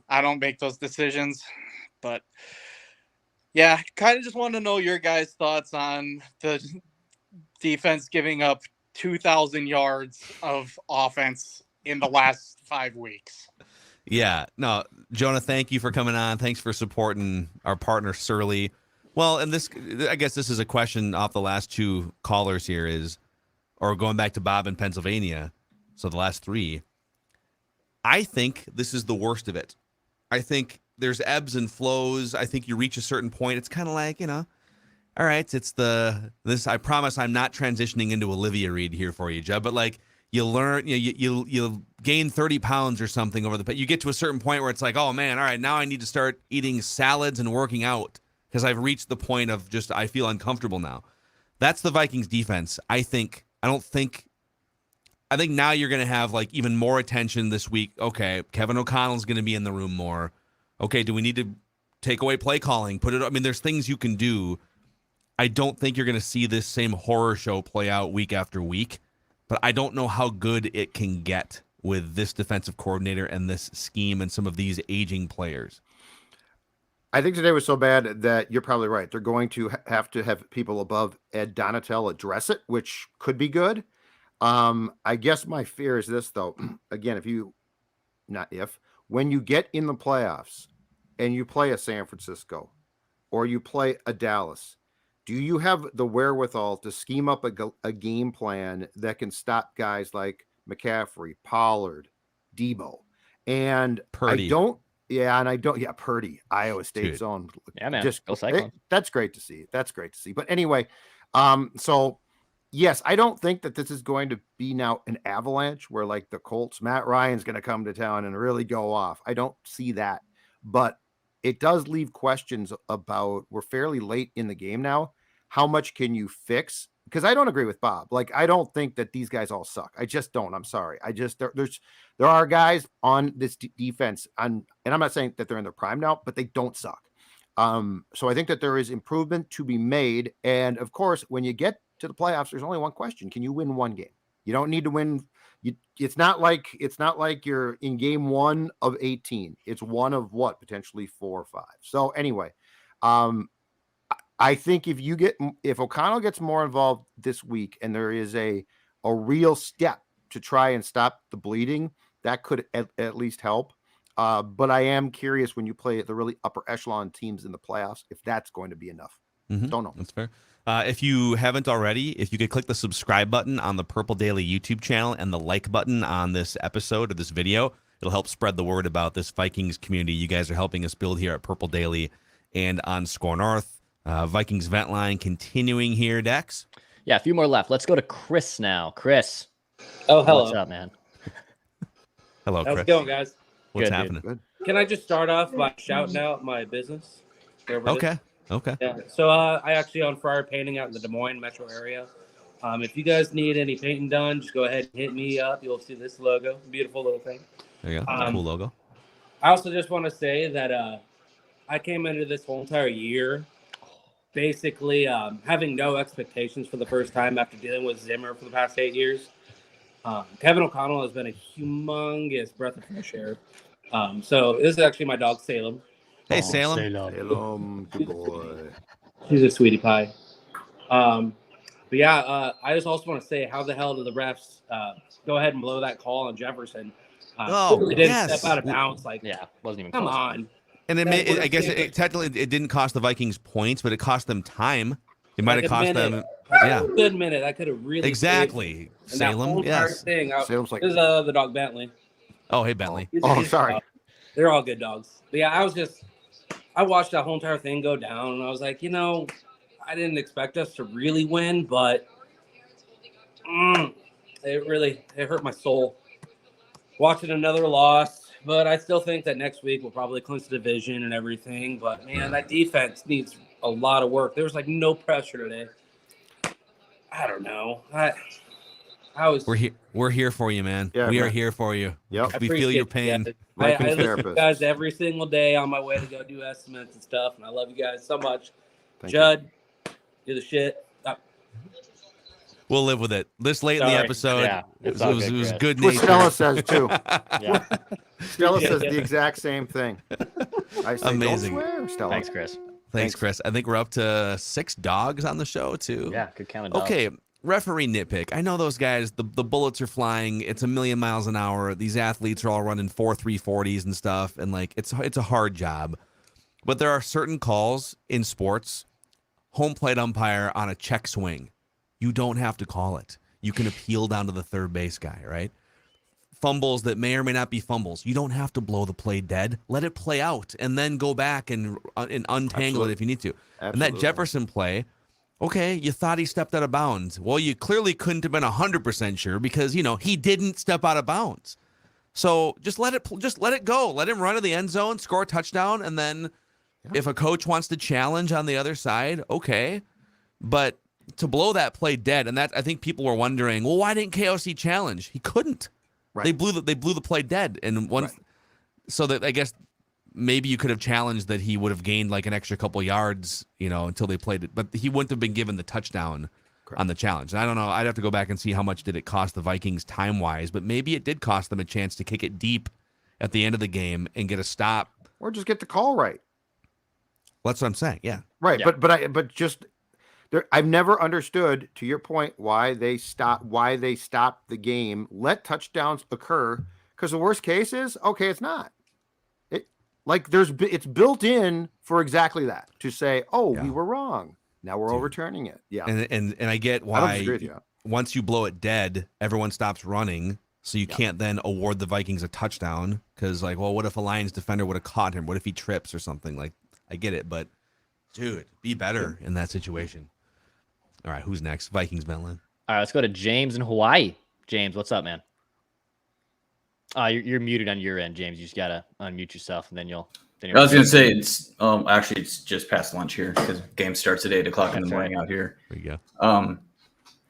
I don't make those decisions. But yeah, kind of just want to know your guys' thoughts on the defense giving up 2,000 yards of offense in the last 5 weeks. Yeah, no, Jonah, thank you for coming on. Thanks for supporting our partner Surly. Well, and I guess this is a question off the last 2 callers here or going back to Bob in Pennsylvania. So the last 3, I think this is the worst of it. I think there's ebbs and flows. I think you reach a certain point. It's kind of like, all right, it's this. I promise I'm not transitioning into Olivia Reed here for you, Jeb. But like you learn, you gain 30 pounds or something but you get to a certain point where it's like, oh man, all right, now I need to start eating salads and working out because I've reached the point of just I feel uncomfortable now. That's the Vikings defense. I think now you're going to have like even more attention this week. Okay, Kevin O'Connell's going to be in the room more. Okay, do we need to take away play calling, put it. I mean, there's things you can do. I don't think you're going to see this same horror show play out week after week, but I don't know how good it can get with this defensive coordinator and this scheme and some of these aging players. I think today was so bad that you're probably right. They're going to have people above Ed Donatel address it, which could be good. I guess my fear is this, though. Again, when you get in the playoffs and you play a San Francisco or you play a Dallas, do you have the wherewithal to scheme up a game plan that can stop guys like McCaffrey, Pollard, Debo? And Purdy. Purdy, Iowa State's own. Yeah, man. Go Cyclones. That's great to see. But anyway, so yes, I don't think that this is going to be now an avalanche where like the Colts, Matt Ryan's going to come to town and really go off. I don't see that, but it does leave questions about, we're fairly late in the game now. How much can you fix? Because I don't agree with Bob. Like, I don't think that these guys all suck. I just don't. I'm sorry. There are guys on this defense, and I'm not saying that they're in their prime now, but they don't suck. So I think that there is improvement to be made. And of course, when you get to the playoffs, there's only one question: can you win one game? You don't need to win. It's not like you're in game 1 of 18. It's one of potentially 4 or 5. So anyway, I think if O'Connell gets more involved this week and there is a real step to try and stop the bleeding, that could at least help. But I am curious when you play the really upper echelon teams in the playoffs, if that's going to be enough. Don't know. That's fair. If you haven't already, if you could click the subscribe button on the Purple Daily YouTube channel and the like button on this episode or this video, it'll help spread the word about this Vikings community you guys are helping us build here at Purple Daily and on Score North. Vikings vent line continuing here, Dex. Yeah, a few more left. Let's go to Chris now. Chris. Oh, hello. What's up, man? Hello, Chris. How's it going, guys? What's Good, happening? Good. Can I just start off by shouting out my business? Okay. Yeah. So I actually own Friar Painting out in the Des Moines metro area. If you guys need any painting done, just go ahead and hit me up. You'll see this logo. Beautiful little thing. There you go. Cool logo. I also just want to say that I came into this whole entire year basically having no expectations for the first time after dealing with Zimmer for the past 8 years. Kevin O'Connell has been a humongous breath of fresh air. So this is actually my dog, Salem. Hey, Salem. Salem, good boy. She's a sweetie pie. But yeah, I just also want to say, how the hell did the refs go ahead and blow that call on Jefferson? They didn't step out of bounds. Like, wasn't even come close. on. And I guess technically it didn't cost the Vikings points, but it cost them time. It might have cost them. A good minute. I could have really exactly. Salem, yes. Thing, Salem's like, this is the dog Bentley. Oh, hey Bentley. Sorry. They're all good dogs. But yeah, I watched that whole entire thing go down, and I was like, I didn't expect us to really win, but it hurt my soul watching another loss. But I still think that next week we'll probably clinch the division and everything. But man, that defense needs a lot of work. There was like no pressure today. I don't know. We're here for you, man. Yeah, we are man. here for you. Yep. We feel your pain. I listen to you guys every single day on my way to go do estimates and stuff, and I love you guys so much. Thank Judd, do the shit. We'll live with it. This late in the episode, it was good nature. What Stella says too. Yeah. Stella says the exact same thing. I say, Amazing. Don't swear, Stella. Thanks, Chris. Thanks, Chris. I think we're up to 6 dogs on the show too. Yeah, good count of dogs. Okay, referee nitpick. I know those guys. The bullets are flying. It's a million miles an hour. These athletes are all running 4.340s and stuff, and like it's a hard job. But there are certain calls in sports. Home plate umpire on a check swing. You don't have to call it. You can appeal down to the third base guy, right? Fumbles that may or may not be fumbles. You don't have to blow the play dead. Let it play out and then go back and untangle it if you need to. And that Jefferson play, okay, you thought he stepped out of bounds. Well, you clearly couldn't have been 100% sure because, he didn't step out of bounds. So just let it go. Let him run to the end zone, score a touchdown, and then if a coach wants to challenge on the other side, okay. But to blow that play dead, and that I think people were wondering, well, why didn't KOC challenge? He couldn't. Right. They blew the play dead, and once, so that I guess maybe you could have challenged that he would have gained like an extra couple yards, until they played it, but he wouldn't have been given the touchdown on the challenge. And I don't know. I'd have to go back and see how much did it cost the Vikings time-wise, but maybe it did cost them a chance to kick it deep at the end of the game and get a stop. Or just get the call right. That's what I'm saying. Yeah. Right. Yeah. But just there, I've never understood, to your point, why they stopped the game, let touchdowns occur. Because the worst case is, okay, it's not. It's built in for exactly that, to say, we were wrong. Now we're overturning it. Yeah. And I get why once you blow it dead, everyone stops running. So you can't then award the Vikings a touchdown because, what if a Lions defender would have caught him? What if he trips or something? I get it, but dude, be better in that situation. All right, who's next? Vikings, Melon. All right, let's go to James in Hawaii. James, what's up, man? You're muted on your end, James. You just gotta unmute yourself, and then you'll. I was gonna say it's actually it's just past lunch here because game starts at 8 o'clock in the morning out here. There you go.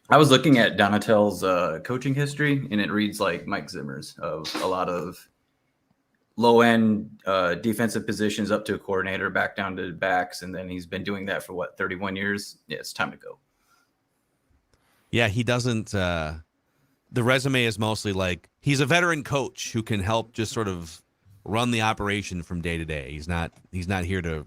I was looking at Donatel's coaching history, and it reads like Mike Zimmer's of a lot of low end defensive positions up to a coordinator, back down to backs, and then he's been doing that for 31 years. Yeah, it's time to go. Yeah, he doesn't. The resume is mostly he's a veteran coach who can help just sort of run the operation from day to day. He's not here to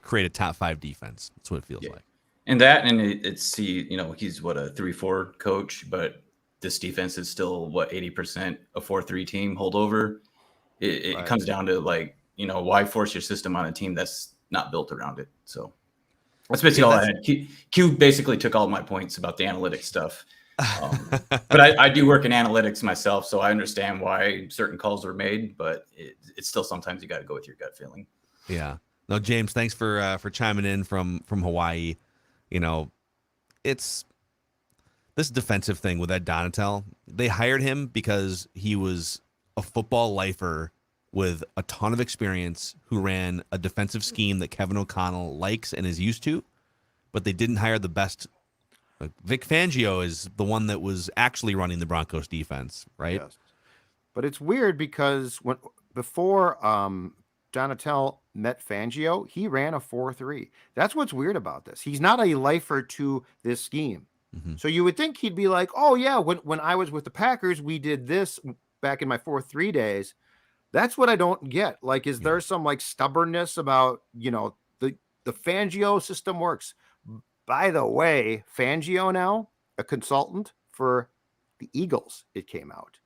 create a top 5 defense. That's what it feels like. And that, and he's a 3-4 coach, but this defense is still 80% a 4-3 team holdover. It comes down to why force your system on a team that's not built around it. So that's basically all I had. Q basically took all my points about the analytics stuff. But I do work in analytics myself, so I understand why certain calls were made, but it's still sometimes you got to go with your gut feeling. Yeah. No, James, thanks for chiming in from Hawaii. It's this defensive thing with Ed Donatel. They hired him because he was a football lifer with a ton of experience who ran a defensive scheme that Kevin O'Connell likes and is used to, but they didn't hire the best. Vic Fangio is the one that was actually running the Broncos defense, right? Yes. But it's weird because before Donatel met Fangio, he ran a 4-3. That's what's weird about this. He's not a lifer to this scheme. Mm-hmm. So you would think he'd be like, oh yeah, when I was with the Packers, we did this back in my 4-3 days. That's what I don't get. Is there some stubbornness about, the Fangio system works? By the way, Fangio now a consultant for the Eagles. It came out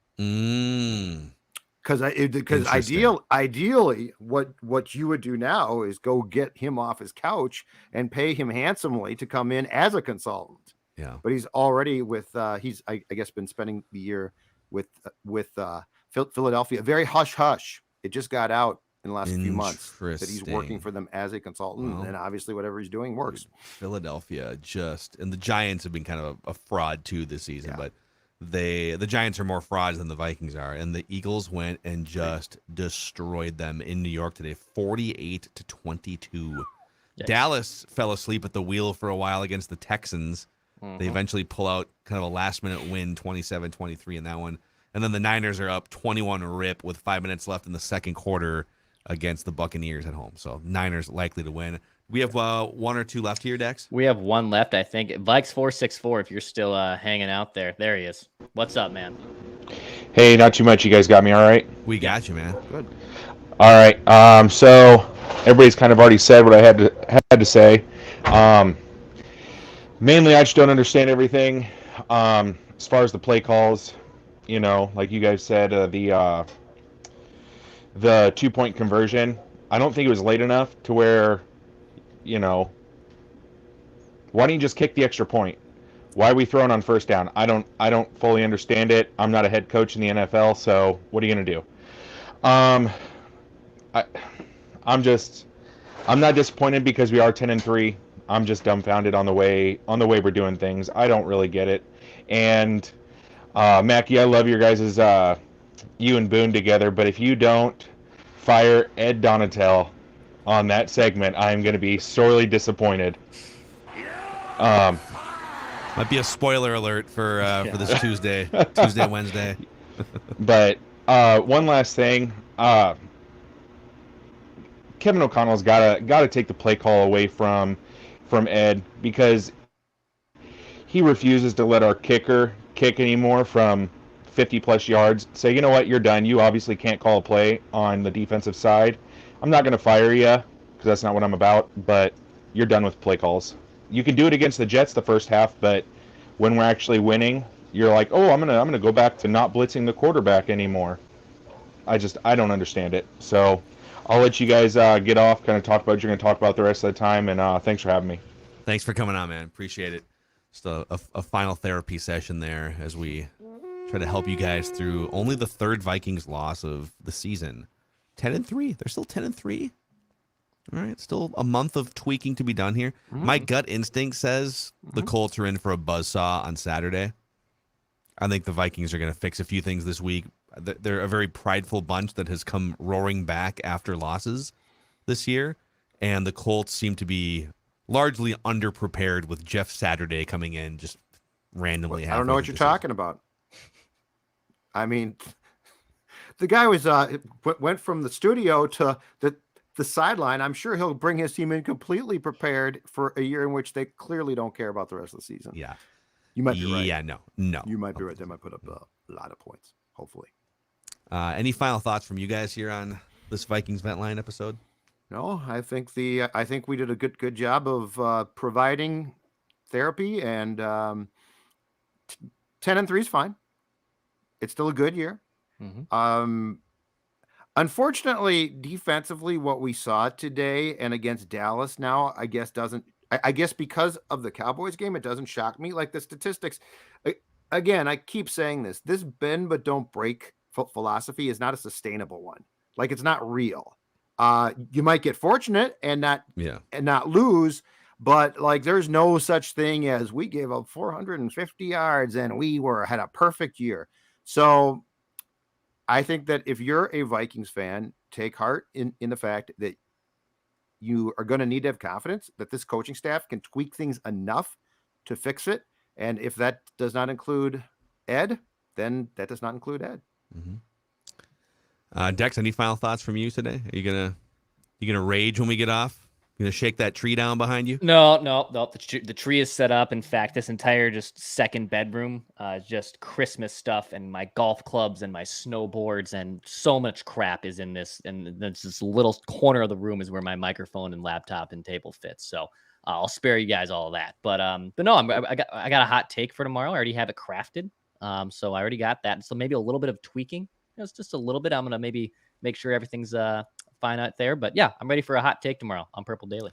because ideally, what you would do now is go get him off his couch and pay him handsomely to come in as a consultant. Yeah, but he's already with he's I guess been spending the year with Philadelphia. Very hush hush. It just got out in the last few months that he's working for them as a consultant, and obviously whatever he's doing works. Philadelphia and the Giants have been kind of a fraud too this season, but the Giants are more frauds than the Vikings are, and the Eagles went and just destroyed them in New York today, 48-22. Yeah. Dallas fell asleep at the wheel for a while against the Texans. Mm-hmm. They eventually pull out kind of a last-minute win, 27-23 in that one, and then the Niners are up 21-rip with 5 minutes left in the second quarter against the Buccaneers at home. So Niners likely to win. We have 1 or 2 left here, Dex. We have 1 left, I think. Vikes 464. If you're still hanging out there, there he is. What's up, man? Hey, not too much. You guys got me all right? We got you, man. Good. All right. So everybody's kind of already said what I had to say. Mainly, I just don't understand everything. As far as the play calls, like you guys said, the 2-point conversion, I don't think it was late enough to where, why don't you just kick the extra point? Why are we throwing on first down? I don't fully understand it. I'm not a head coach in the NFL, so what are you going to do? I'm not disappointed because we are 10-3. I'm just dumbfounded on the way we're doing things. I don't really get it. And Mackie, I love your guys' you and Boone together, but if you don't fire Ed Donatel on that segment, I'm going to be sorely disappointed. Might be a spoiler alert for this Tuesday, Wednesday. But one last thing, Kevin O'Connell's gotta take the play call away from Ed, because he refuses to let our kicker kick anymore from 50 plus yards. Say, you know what, you're done. You obviously can't call a play on the defensive side. I'm not going to fire you because that's not what I'm about, but you're done with play calls. You can do it against the Jets the first half, but when we're actually winning, you're like, oh, I'm gonna go back to not blitzing the quarterback anymore. I don't understand it. So I'll let you guys get off, kind of talk about what you're going to talk about the rest of the time, and thanks for having me. Thanks for coming on, man. Appreciate it. Just a final therapy session there as we try to help you guys through only the third Vikings loss of the season. 10-3. They're still 10-3. All right, still a month of tweaking to be done here. My gut instinct says the Colts are in for a buzzsaw on Saturday. I think the Vikings are going to fix a few things this week. They're a very prideful bunch that has come roaring back after losses this year, and the Colts seem to be largely underprepared with Jeff Saturday coming in just randomly. I don't know what you're talking about. I mean, the guy was went from the studio to the sideline. I'm sure he'll bring his team in completely prepared for a year in which they clearly don't care about the rest of the season. Yeah. You might be right. Yeah, no. You might be right. They might put up a lot of points, hopefully. Any final thoughts from you guys here on this Vikings Vent Line episode? No, I think we did a good job of providing therapy, and 10-3 is fine. It's still a good year. Unfortunately, defensively, what we saw today and against Dallas now, I guess because of the Cowboys game, it doesn't shock me. Like the statistics, again, I keep saying this bend but don't break philosophy is not a sustainable one. Like, it's not real. You might get fortunate and not lose, but like there's no such thing as we gave up 450 yards and we had a perfect year. So I think that if you're a Vikings fan, take heart in the fact that you are going to need to have confidence that this coaching staff can tweak things enough to fix it. And if that does not include Ed, then that does not include Ed. Dex, any final thoughts from you today? Are you gonna rage when we get off? You gonna shake that tree down behind you? No. The tree is set up. In fact, this entire just second bedroom is just Christmas stuff, and my golf clubs and my snowboards and so much crap is in this. And this little corner of the room is where my microphone and laptop and table fits. So I'll spare you guys all of that. But no, I got a hot take for tomorrow. I already have it crafted. So I already got that. So maybe a little bit of tweaking. It's just a little bit. I'm gonna maybe make sure everything's fine out there. But yeah, I'm ready for a hot take tomorrow on Purple Daily.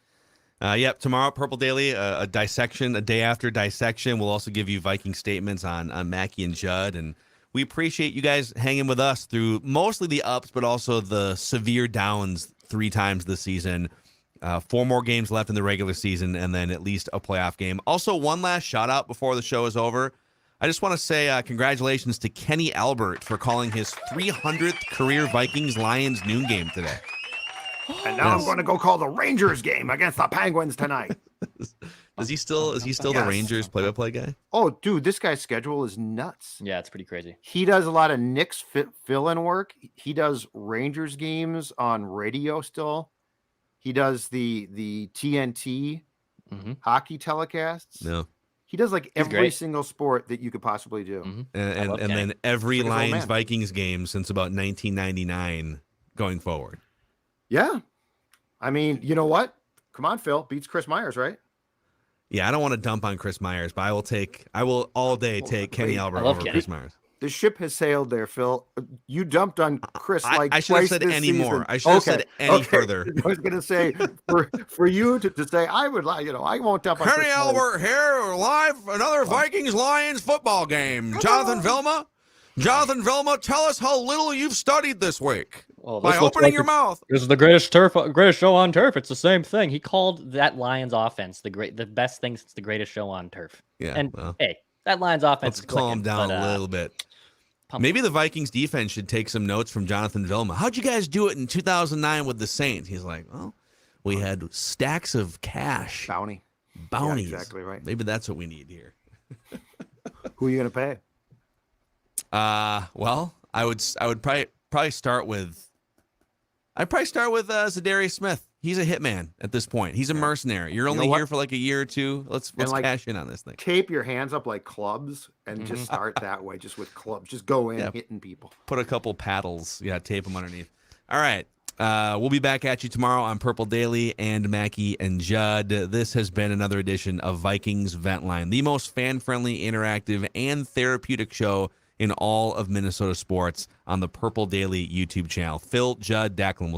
Yep, tomorrow, Purple Daily, a dissection, a day after dissection. We'll also give you Viking statements on Mackie and Judd. And we appreciate you guys hanging with us through mostly the ups, but also the severe downs 3 times this season. 4 more games left in the regular season, and then at least a playoff game. Also, one last shout out before the show is over. I just want to say congratulations to Kenny Albert for calling his 300th career Vikings-Lions noon game today. And now I'm going to go call the Rangers game against the Penguins tonight. Is he still the Rangers play-by-play guy? Oh, dude, this guy's schedule is nuts. Yeah, it's pretty crazy. He does a lot of Knicks fill-in work. He does Rangers games on radio still. He does the TNT hockey telecasts. No. He does like every single sport that you could possibly do. And then every Lions Vikings game since about 1999 going forward. Yeah. I mean, you know what? Come on, Phil. Beats Chris Myers, right? Yeah, I don't want to dump on Chris Myers, but I will all day take Kenny Albert over Chris Myers. The ship has sailed there, Phil. You dumped on Chris like I should have said any more. I should have said any further. I was going to say for you to say I would like, I won't dump on Kenny Chris Albert here live, another Vikings Lions football game. Jonathan Vilma, tell us how little you've studied this week by opening your mouth. This is the greatest show on turf. It's the same thing. He called that Lions offense the best thing since the greatest show on turf. Yeah, and hey, that Lions offense. Let's calm down a little bit. Maybe the Vikings defense should take some notes from Jonathan Vilma. How'd you guys do it in 2009 with the Saints? He's like, well, we had stacks of cash. Bounties. Yeah, exactly right. Maybe that's what we need here. Who are you going to pay? Well, I would probably start with, I'd probably start with Zadarius Smith. He's a hitman at this point. He's a mercenary. You're only here for like a year or two. Let's cash in on this thing. Tape your hands up like clubs and just start that way, just with clubs. Just go in hitting people. Put a couple paddles. Yeah, tape them underneath. All right. We'll be back at you tomorrow on Purple Daily and Mackie and Judd. This has been another edition of Vikings Vent Line, the most fan-friendly, interactive, and therapeutic show in all of Minnesota sports on the Purple Daily YouTube channel. Phil, Judd, Declan, we'll